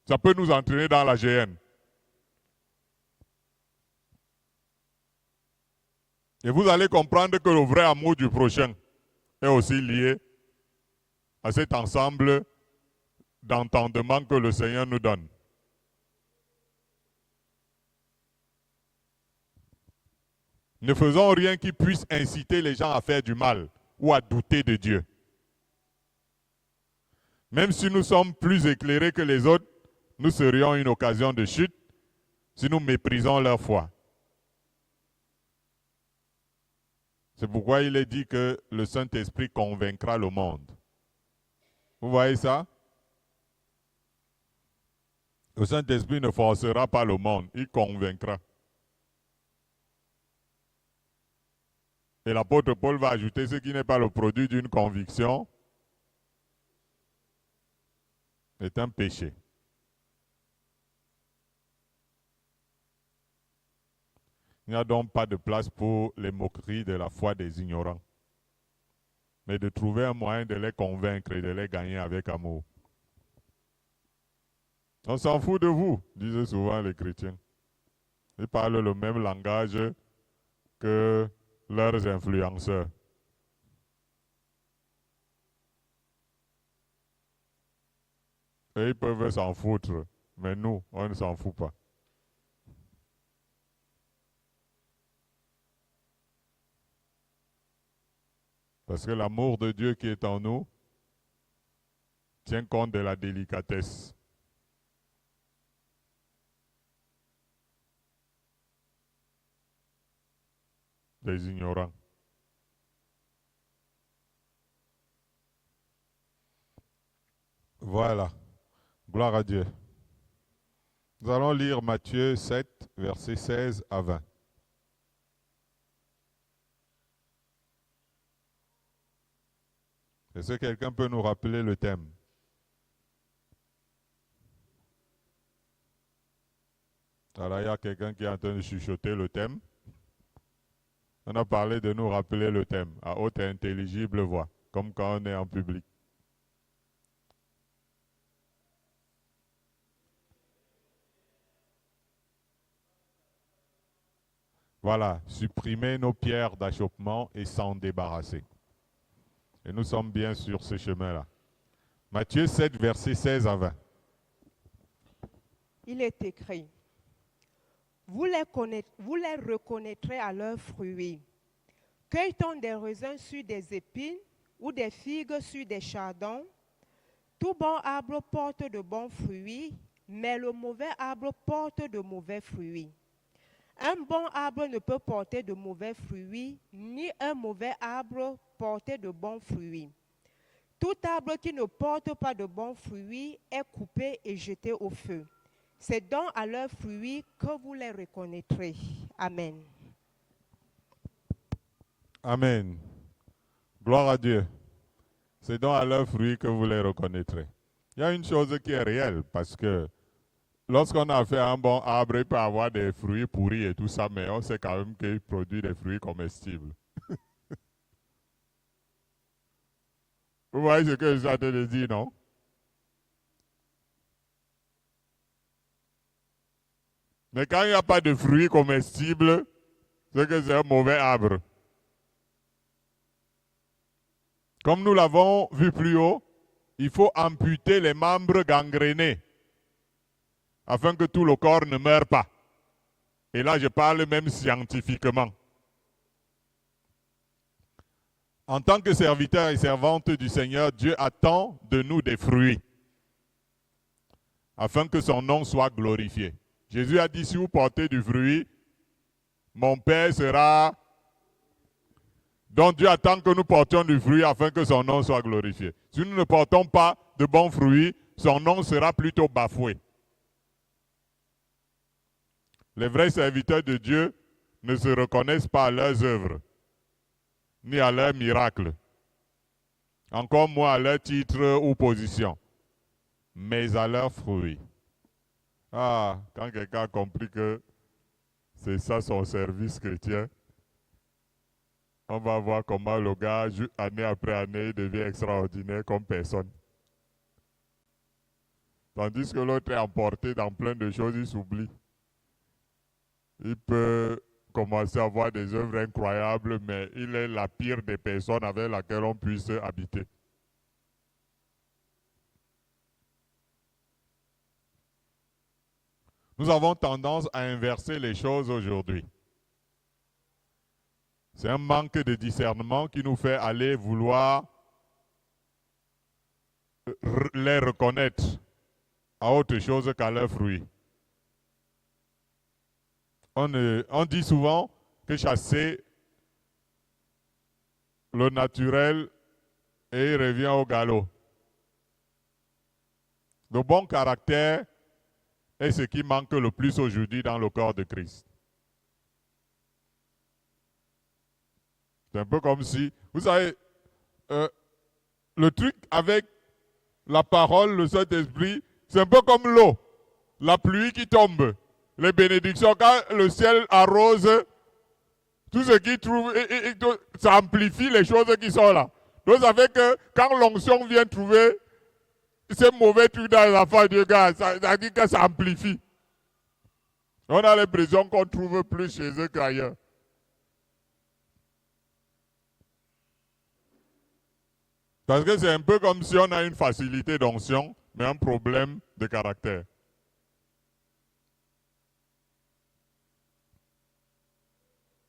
Ça peut nous entraîner dans la géhenne. Et vous allez comprendre que le vrai amour du prochain est aussi lié à cet ensemble d'entendement que le Seigneur nous donne. Ne faisons rien qui puisse inciter les gens à faire du mal ou à douter de Dieu. Même si nous sommes plus éclairés que les autres, nous serions une occasion de chute si nous méprisons leur foi. C'est pourquoi il est dit que le Saint-Esprit convaincra le monde. Vous voyez ça? Le Saint-Esprit ne forcera pas le monde, il convaincra. Et l'apôtre Paul va ajouter ce qui n'est pas le produit d'une conviction est un péché. Il n'y a donc pas de place pour les moqueries de la foi des ignorants, mais de trouver un moyen de les convaincre et de les gagner avec amour. On s'en fout de vous, disent souvent les chrétiens. Ils parlent le même langage que leurs influenceurs. Et ils peuvent s'en foutre. Mais nous, on ne s'en fout pas. Parce que l'amour de Dieu qui est en nous tient compte de la délicatesse. Des ignorants. Voilà. Gloire à Dieu. Nous allons lire Matthieu 7, versets 16 à 20. Est-ce que quelqu'un peut nous rappeler le thème? Alors, il y a quelqu'un qui est en train de chuchoter le thème. On a parlé de nous rappeler le thème à haute et intelligible voix, comme quand on est en public. Voilà, supprimer nos pierres d'achoppement et s'en débarrasser. Et nous sommes bien sur ce chemin-là. Matthieu 7, versets 16 à 20. Il est écrit, vous les reconnaîtrez à leurs fruits. Cueille-t-on des raisins sur des épines ou des figues sur des chardons? Tout bon arbre porte de bons fruits, mais le mauvais arbre porte de mauvais fruits. Un bon arbre ne peut porter de mauvais fruits, ni un mauvais arbre porter de bons fruits. Tout arbre qui ne porte pas de bons fruits est coupé et jeté au feu. C'est donc à leurs fruits que vous les reconnaîtrez. Amen. Amen. Gloire à Dieu. C'est donc à leurs fruits que vous les reconnaîtrez. Il y a une chose qui est réelle, parce que lorsqu'on a fait un bon arbre, il peut avoir des fruits pourris et tout ça, mais on sait quand même qu'il produit des fruits comestibles. Vous voyez ce que je suis en train de dire, non? Mais quand il n'y a pas de fruits comestibles, c'est que c'est un mauvais arbre. Comme nous l'avons vu plus haut, il faut amputer les membres gangrénés afin que tout le corps ne meure pas. Et là, je parle même scientifiquement. En tant que serviteurs et servantes du Seigneur, Dieu attend de nous des fruits afin que son nom soit glorifié. Jésus a dit, si vous portez du fruit, mon Père sera... Donc Dieu attend que nous portions du fruit afin que son nom soit glorifié. Si nous ne portons pas de bons fruits, son nom sera plutôt bafoué. Les vrais serviteurs de Dieu ne se reconnaissent pas à leurs œuvres, ni à leurs miracles, encore moins à leur titre ou position, mais à leurs fruits. Ah, quand quelqu'un a compris que c'est ça son service chrétien, on va voir comment le gars, année après année, devient extraordinaire comme personne. Tandis que l'autre est emporté dans plein de choses, il s'oublie. Il peut commencer à avoir des œuvres incroyables, mais il est la pire des personnes avec laquelle on puisse habiter. Nous avons tendance à inverser les choses aujourd'hui. C'est un manque de discernement qui nous fait aller vouloir les reconnaître à autre chose qu'à leurs fruits. On dit souvent que chasser le naturel et il revient au galop. Le bon caractère est ce qui manque le plus aujourd'hui dans le corps de Christ. C'est un peu comme si, vous savez, le truc avec la parole, le Saint-Esprit, c'est un peu comme l'eau, la pluie qui tombe, les bénédictions, quand le ciel arrose, tout ce qui trouve, ça amplifie les choses qui sont là. Donc ça fait que quand l'onction vient trouver ces mauvais trucs dans les affaires de Dieu, ça dit que ça amplifie. On a l'impression qu'on trouve plus chez eux qu'ailleurs. Parce que c'est un peu comme si on a une facilité d'onction, mais un problème de caractère.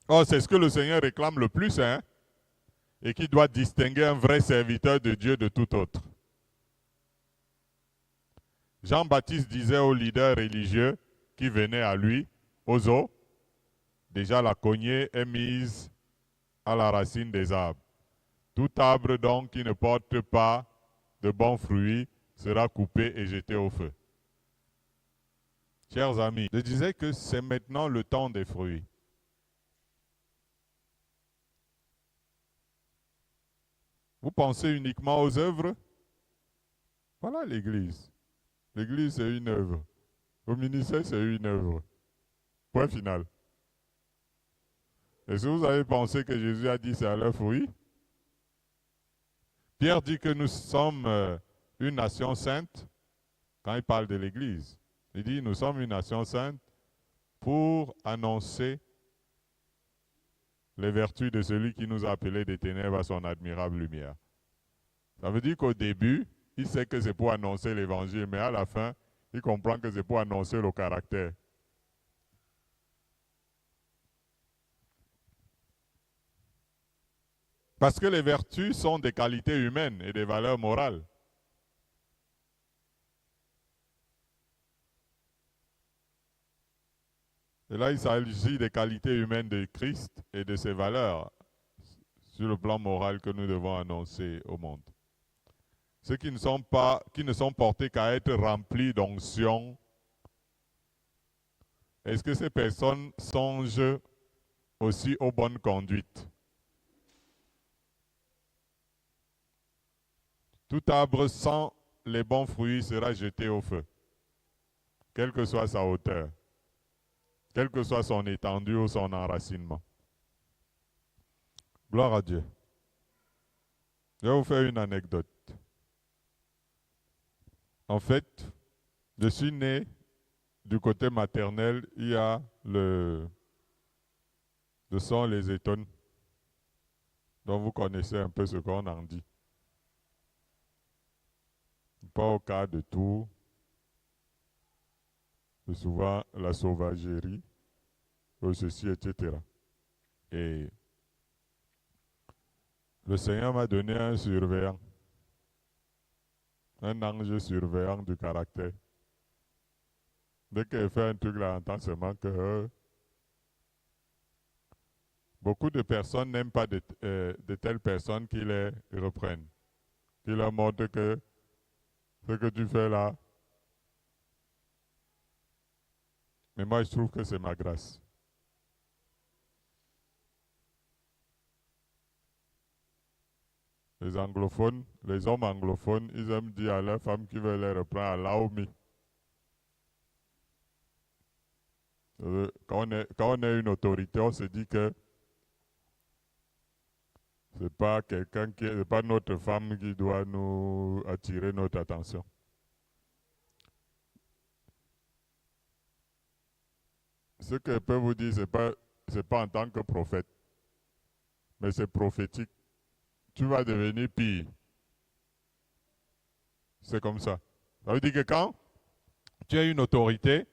Oh, c'est ce que le Seigneur réclame le plus, hein? Et qui doit distinguer un vrai serviteur de Dieu de tout autre. Jean-Baptiste disait aux leaders religieux qui venaient à lui, aux eaux, déjà la cognée est mise à la racine des arbres. Tout arbre donc qui ne porte pas de bons fruits sera coupé et jeté au feu. Chers amis, je disais que c'est maintenant le temps des fruits. Vous pensez uniquement aux œuvres? Voilà l'Église. L'Église, c'est une œuvre. Le ministère, c'est une œuvre. Point final. Est-ce que vous avez pensé que Jésus a dit c'est à leurs fruits? Pierre dit que nous sommes une nation sainte quand il parle de l'Église. Il dit nous sommes une nation sainte pour annoncer les vertus de celui qui nous a appelés des ténèbres à son admirable lumière. Ça veut dire qu'au début, il sait que c'est pour annoncer l'évangile, mais à la fin, il comprend que c'est pour annoncer le caractère. Parce que les vertus sont des qualités humaines et des valeurs morales. Et là, il s'agit des qualités humaines de Christ et de ses valeurs sur le plan moral que nous devons annoncer au monde. Ceux qui ne sont portés qu'à être remplis d'onction, est-ce que ces personnes songent aussi aux bonnes conduites? Tout arbre sans les bons fruits sera jeté au feu, quelle que soit sa hauteur, quelle que soit son étendue ou son enracinement. Gloire à Dieu. Je vais vous faire une anecdote. En fait, je suis né du côté maternel, il y a le son les étonnes, dont vous connaissez un peu ce qu'on en dit. Pas au cas de tout, c'est souvent la sauvagerie, ceci, etc. Et le Seigneur m'a donné un surveillant, un ange surveillant du caractère. Dès qu'il fait un truc là, on entend seulement que beaucoup de personnes n'aiment pas de telles personnes qui les reprennent, qui leur montrent que ce que tu fais là. Mais moi, je trouve que c'est ma grâce. Les anglophones, les hommes anglophones, ils aiment dire à leurs femmes qui veulent les reprendre allow me. Quand on est une autorité, on se dit que c'est pas c'est pas notre femme qui doit nous attirer notre attention. Ce que je peux vous dire, c'est pas en tant que prophète, mais c'est prophétique. Tu vas devenir pire. C'est comme ça. Ça veut dire que quand tu as une autorité,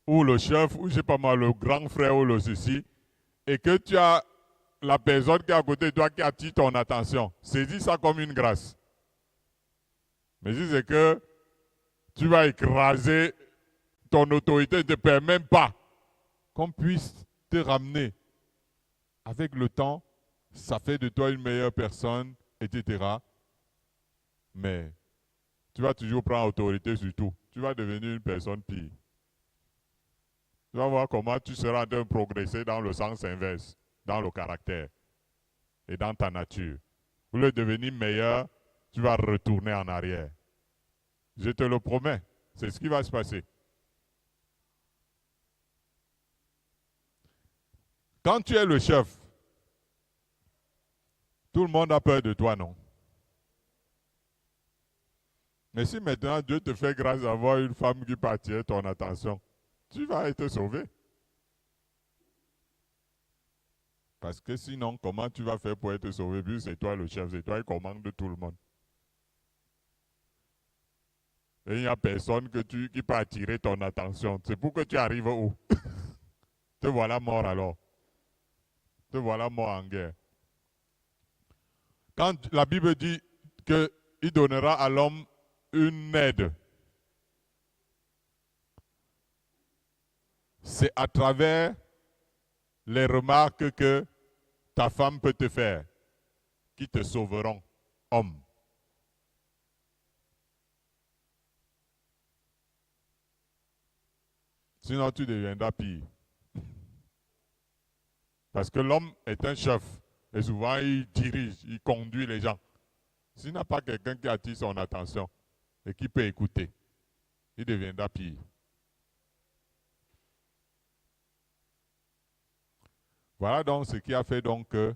ou le chef, ou je sais pas moi, le grand frère ou le ceci, et que tu as la personne qui est à côté de toi qui attire ton attention, saisis ça comme une grâce. Mais si c'est que tu vas écraser ton autorité, ne te permet même pas qu'on puisse te ramener. Avec le temps, ça fait de toi une meilleure personne, etc. Mais tu vas toujours prendre autorité sur tout. Tu vas devenir une personne pire. Tu vas voir comment tu seras en train de progresser dans le sens inverse, dans le caractère et dans ta nature. Pour le devenir meilleur, tu vas retourner en arrière. Je te le promets, c'est ce qui va se passer. Quand tu es le chef, tout le monde a peur de toi, non? Mais si maintenant Dieu te fait grâce d'avoir une femme qui peut attirer ton attention, tu vas être sauvé. Parce que sinon, comment tu vas faire pour être sauvé? Puis c'est toi le chef, c'est toi qui commande tout le monde. Et il n'y a personne qui peut attirer ton attention. C'est pour que tu arrives où? Te voilà mort alors. te voilà mort en guerre. Quand la Bible dit qu'il donnera à l'homme une aide, c'est à travers les remarques que ta femme peut te faire qui te sauveront, homme. Sinon, tu deviendras pire. Parce que l'homme est un chef. Et souvent, il dirige, il conduit les gens. S'il n'a pas quelqu'un qui attire son attention et qui peut écouter, il deviendra pire. Voilà donc ce qui a fait donc que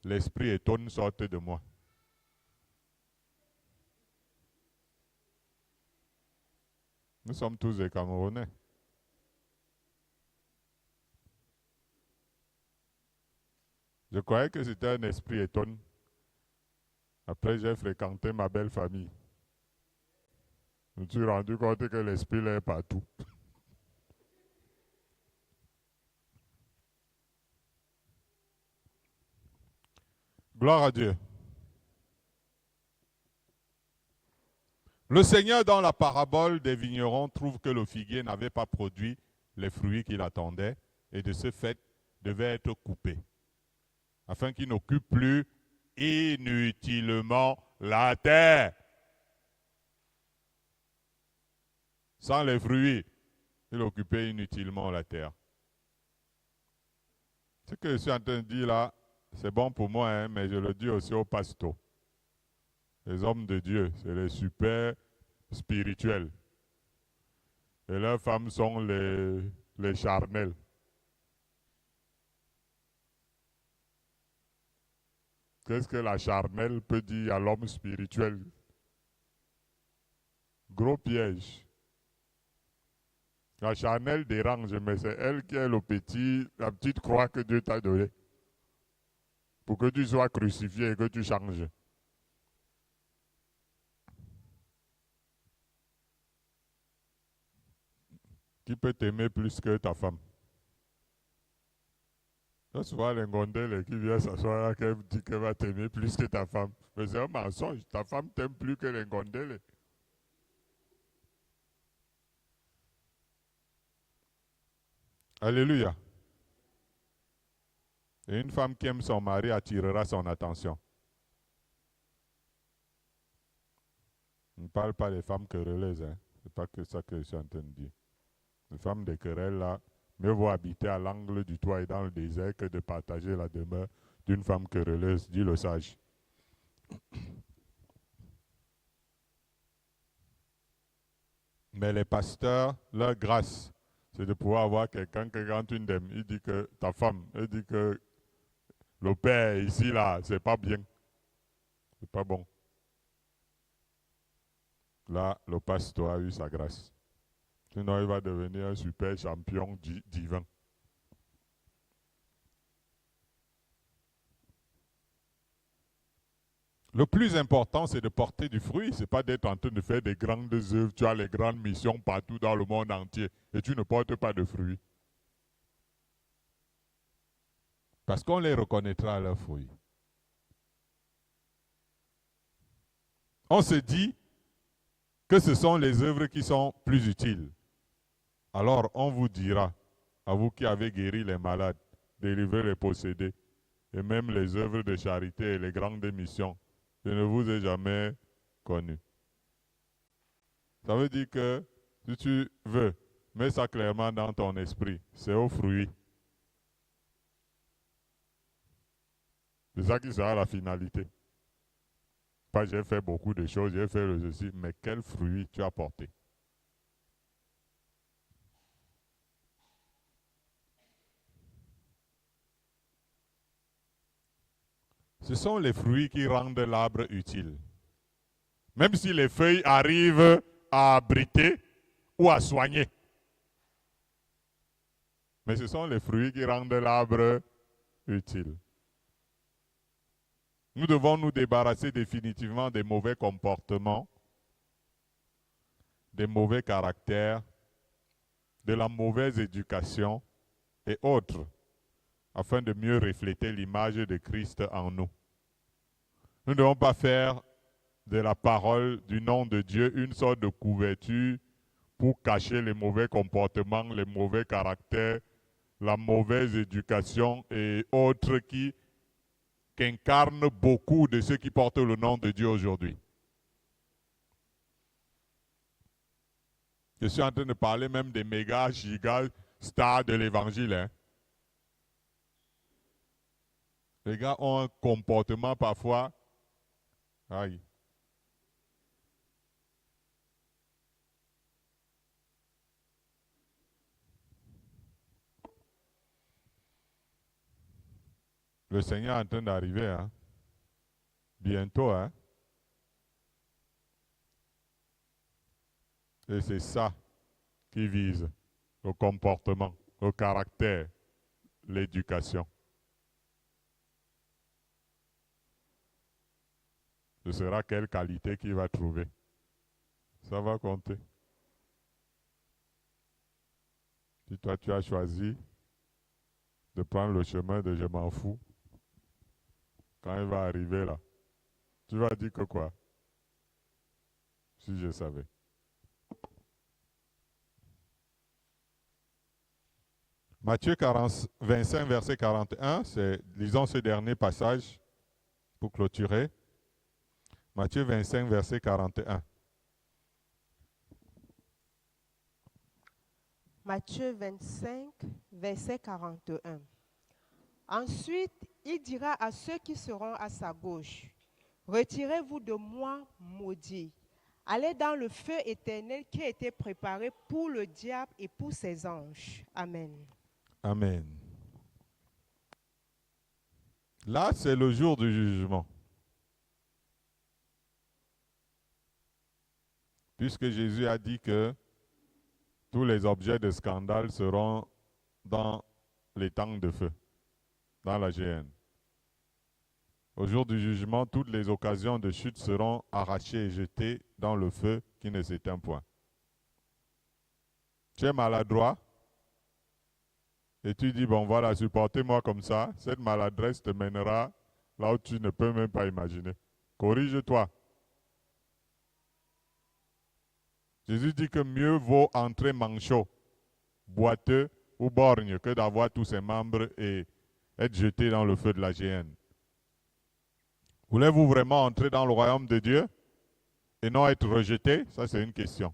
l'esprit étonne sorte de moi. Nous sommes tous des Camerounais. Je croyais que c'était un esprit étonne. Après, j'ai fréquenté ma belle famille. Je me suis rendu compte que l'esprit là est partout. Gloire à Dieu. Le Seigneur, dans la parabole des vignerons, trouve que le figuier n'avait pas produit les fruits qu'il attendait et de ce fait devait être coupé, afin qu'il n'occupe plus inutilement la terre. Sans les fruits, il occupait inutilement la terre. Ce que je suis en train de dire là, c'est bon pour moi, hein, mais je le dis aussi aux pasteurs. Les hommes de Dieu, c'est les super spirituels. Et leurs femmes sont les charnels. Qu'est-ce que la charnelle peut dire à l'homme spirituel? Gros piège. La charnelle dérange, mais c'est elle qui est la petite croix que Dieu t'a donnée. Pour que tu sois crucifié et que tu changes. Qui peut t'aimer plus que ta femme? Là, souvent, les gondelles qui viennent s'asseoir là, qu'elle dit qu'elle va t'aimer plus que ta femme. Mais c'est un mensonge. Ta femme t'aime plus que les gondelles. Alléluia. Et une femme qui aime son mari attirera son attention. On ne parle pas des femmes querelleuses. Hein. Ce n'est pas que ça que je suis en train de dire. Les femmes de querelle, là, mieux vaut habiter à l'angle du toit et dans le désert que de partager la demeure d'une femme querelleuse, dit le sage. Mais les pasteurs, leur grâce, c'est de pouvoir avoir quelqu'un que quand tu aimes, il dit que ta femme, il dit que le père ici, là, c'est pas bien. C'est pas bon. Là, le pasteur a eu sa grâce. Sinon, il va devenir un super champion divin. Le plus important, c'est de porter du fruit. Ce n'est pas d'être en train de faire des grandes œuvres. Tu as les grandes missions partout dans le monde entier et tu ne portes pas de fruits. Parce qu'on les reconnaîtra à leurs fruits. On se dit que ce sont les œuvres qui sont plus utiles. Alors on vous dira, à vous qui avez guéri les malades, délivré les possédés, et même les œuvres de charité et les grandes missions, je ne vous ai jamais connu. Ça veut dire que si tu veux, mets ça clairement dans ton esprit, c'est au fruit. C'est ça qui sera la finalité. Pas j'ai fait beaucoup de choses, j'ai fait le ceci, mais quel fruit tu as porté? Ce sont les fruits qui rendent l'arbre utile. Même si les feuilles arrivent à abriter ou à soigner. Mais ce sont les fruits qui rendent l'arbre utile. Nous devons nous débarrasser définitivement des mauvais comportements, des mauvais caractères, de la mauvaise éducation et autres afin de mieux refléter l'image de Christ en nous. Nous ne devons pas faire de la parole du nom de Dieu une sorte de couverture pour cacher les mauvais comportements, les mauvais caractères, la mauvaise éducation et autres qui incarnent beaucoup de ceux qui portent le nom de Dieu aujourd'hui. Je suis en train de parler même des méga, giga stars de l'évangile. Hein. Les gars ont un comportement parfois. Aïe. Le Seigneur est en train d'arriver. Hein. Bientôt. Hein. Et c'est ça qui vise le comportement, le caractère, l'éducation. Ce sera quelle qualité qu'il va trouver. Ça va compter. Si toi tu as choisi de prendre le chemin de je m'en fous, quand il va arriver là, tu vas dire que quoi? Si je savais. Matthieu 25, verset 41, lisons ce dernier passage pour clôturer. Matthieu 25, verset 41. Matthieu 25, verset 41. Ensuite, il dira à ceux qui seront à sa gauche, « Retirez-vous de moi, maudits. Allez dans le feu éternel qui a été préparé pour le diable et pour ses anges. » Amen. Amen. Là, c'est le jour du jugement. Puisque Jésus a dit que tous les objets de scandale seront dans les tanks de feu, dans la géhenne. Au jour du jugement, toutes les occasions de chute seront arrachées et jetées dans le feu qui ne s'éteint point. Tu es maladroit et tu dis, bon voilà, supportez-moi comme ça, cette maladresse te mènera là où tu ne peux même pas imaginer. Corrige-toi. Jésus dit que mieux vaut entrer manchot, boiteux ou borgne que d'avoir tous ses membres et être jeté dans le feu de la géhenne. Voulez-vous vraiment entrer dans le royaume de Dieu et non être rejeté? Ça, c'est une question.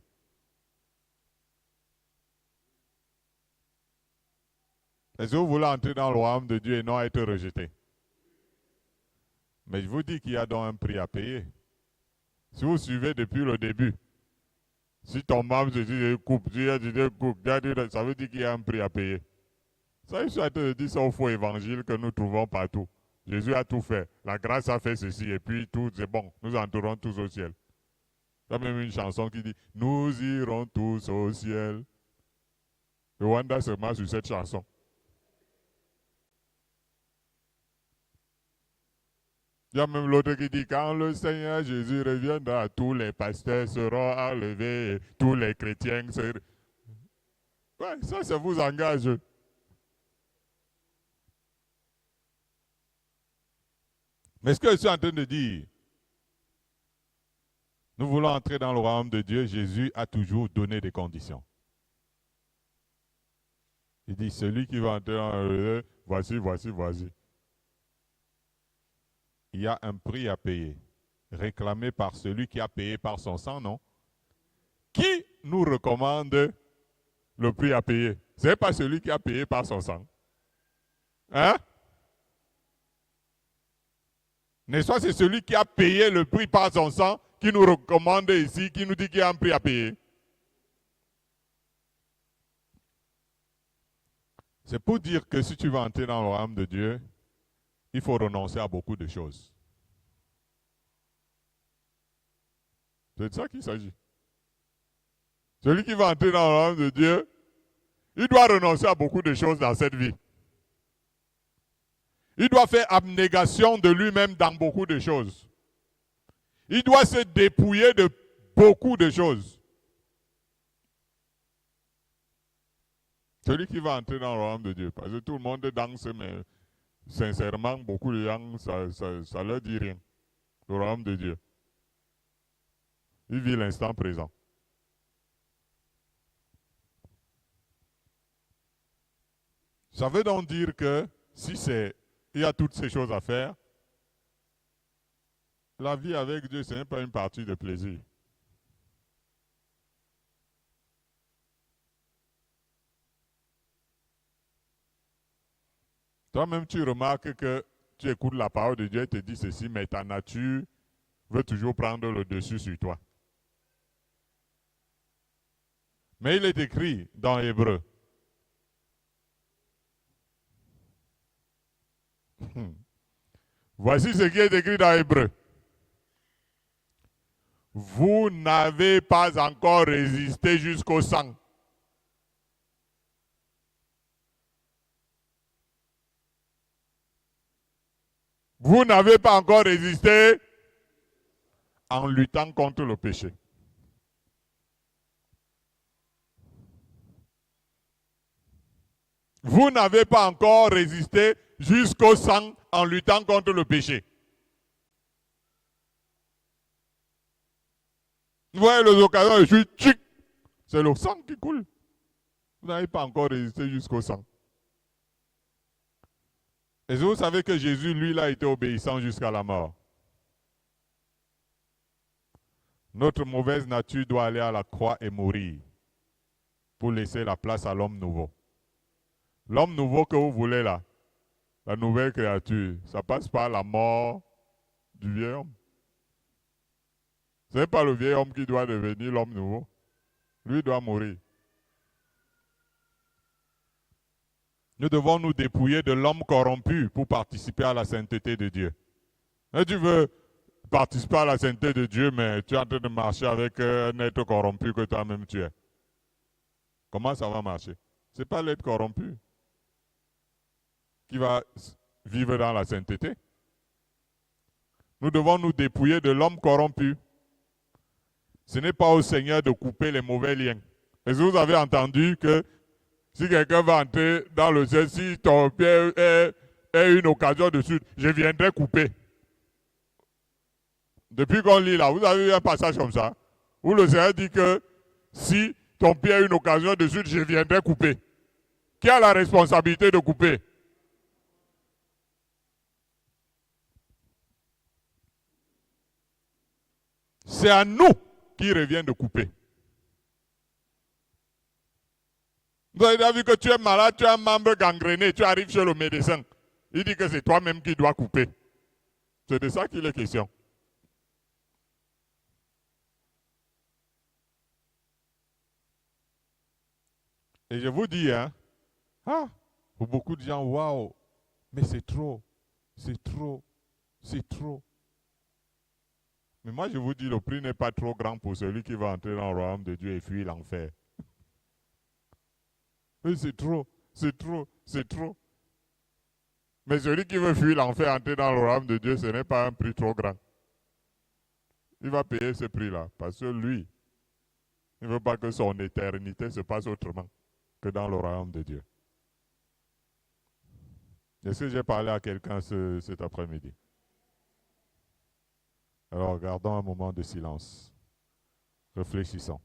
Est-ce que vous voulez entrer dans le royaume de Dieu et non être rejeté? Mais je vous dis qu'il y a donc un prix à payer. Si vous suivez depuis le début, si ton membre se dit coupe, ça veut dire qu'il y a un prix à payer. Ça, je suis en train de dire ça au faux évangile que nous trouvons partout. Jésus a tout fait. La grâce a fait ceci et puis tout, c'est bon. Nous entrerons tous au ciel. Il y a même une chanson qui dit « Nous irons tous au ciel ». Le Rwanda se marche sur cette chanson. Il y a même l'autre qui dit « Quand le Seigneur Jésus reviendra, tous les pasteurs seront enlevés, tous les chrétiens seront... » Ouais, ça vous engage. Mais ce que je suis en train de dire, nous voulons entrer dans le royaume de Dieu, Jésus a toujours donné des conditions. Il dit, celui qui va entrer dans le voici. Il y a un prix à payer, réclamé par celui qui a payé par son sang, non? Qui nous recommande le prix à payer? Ce n'est pas celui qui a payé par son sang. Hein? N'est-ce pas, c'est celui qui a payé le prix par son sang qui nous recommande ici, qui nous dit qu'il y a un prix à payer. C'est pour dire que si tu veux entrer dans le royaume de Dieu, il faut renoncer à beaucoup de choses. C'est de ça qu'il s'agit. Celui qui va entrer dans le royaume de Dieu, il doit renoncer à beaucoup de choses dans cette vie. Il doit faire abnégation de lui-même dans beaucoup de choses. Il doit se dépouiller de beaucoup de choses. Celui qui va entrer dans le royaume de Dieu. Parce que tout le monde danse, mais sincèrement, beaucoup de gens, ça leur dit rien. Le royaume de Dieu. Il vit l'instant présent. Ça veut donc dire que si il y a toutes ces choses à faire, la vie avec Dieu, ce n'est pas une partie de plaisir. Toi-même, tu remarques que tu écoutes la parole de Dieu et te dis ceci, mais ta nature veut toujours prendre le dessus sur toi. Mais il est écrit dans Hébreu. Voici ce qui est écrit dans Hébreu. Vous n'avez pas encore résisté jusqu'au sang. Vous n'avez pas encore résisté en luttant contre le péché. Vous n'avez pas encore résisté jusqu'au sang en luttant contre le péché. Vous voyez les occasions, je suis tchic. C'est le sang qui coule. Vous n'avez pas encore résisté jusqu'au sang. Et vous savez que Jésus, lui, il a été obéissant jusqu'à la mort. Notre mauvaise nature doit aller à la croix et mourir pour laisser la place à l'homme nouveau. L'homme nouveau que vous voulez là, la nouvelle créature, ça passe par la mort du vieil homme. Ce n'est pas le vieil homme qui doit devenir l'homme nouveau. Lui doit mourir. Nous devons nous dépouiller de l'homme corrompu pour participer à la sainteté de Dieu. Et tu veux participer à la sainteté de Dieu, mais tu es en train de marcher avec un être corrompu que toi-même tu es. Comment ça va marcher? Ce n'est pas l'être corrompu qui va vivre dans la sainteté. Nous devons nous dépouiller de l'homme corrompu. Ce n'est pas au Seigneur de couper les mauvais liens. Est-ce que vous avez entendu que si quelqu'un va entrer dans le ciel, si ton pied est une occasion de chute, je viendrai couper. Depuis qu'on lit là, vous avez vu un passage comme ça, où le Seigneur dit que si ton pied est une occasion de chute, je viendrai couper. Qui a la responsabilité de couper? C'est à nous qui revient de couper. Vous avez déjà vu que tu es malade, tu as un membre gangréné, tu arrives chez le médecin. Il dit que c'est toi-même qui dois couper. C'est de ça qu'il est question. Et je vous dis, pour beaucoup de gens, waouh, mais c'est trop, c'est trop, c'est trop. Mais moi, je vous dis, le prix n'est pas trop grand pour celui qui va entrer dans le royaume de Dieu et fuir l'enfer. Mais c'est trop, c'est trop, c'est trop. Mais celui qui veut fuir l'enfer, entrer dans le royaume de Dieu, ce n'est pas un prix trop grand. Il va payer ce prix-là, parce que lui, il ne veut pas que son éternité se passe autrement que dans le royaume de Dieu. Est-ce que j'ai parlé à quelqu'un cet après-midi? Alors, gardons un moment de silence. Réfléchissons.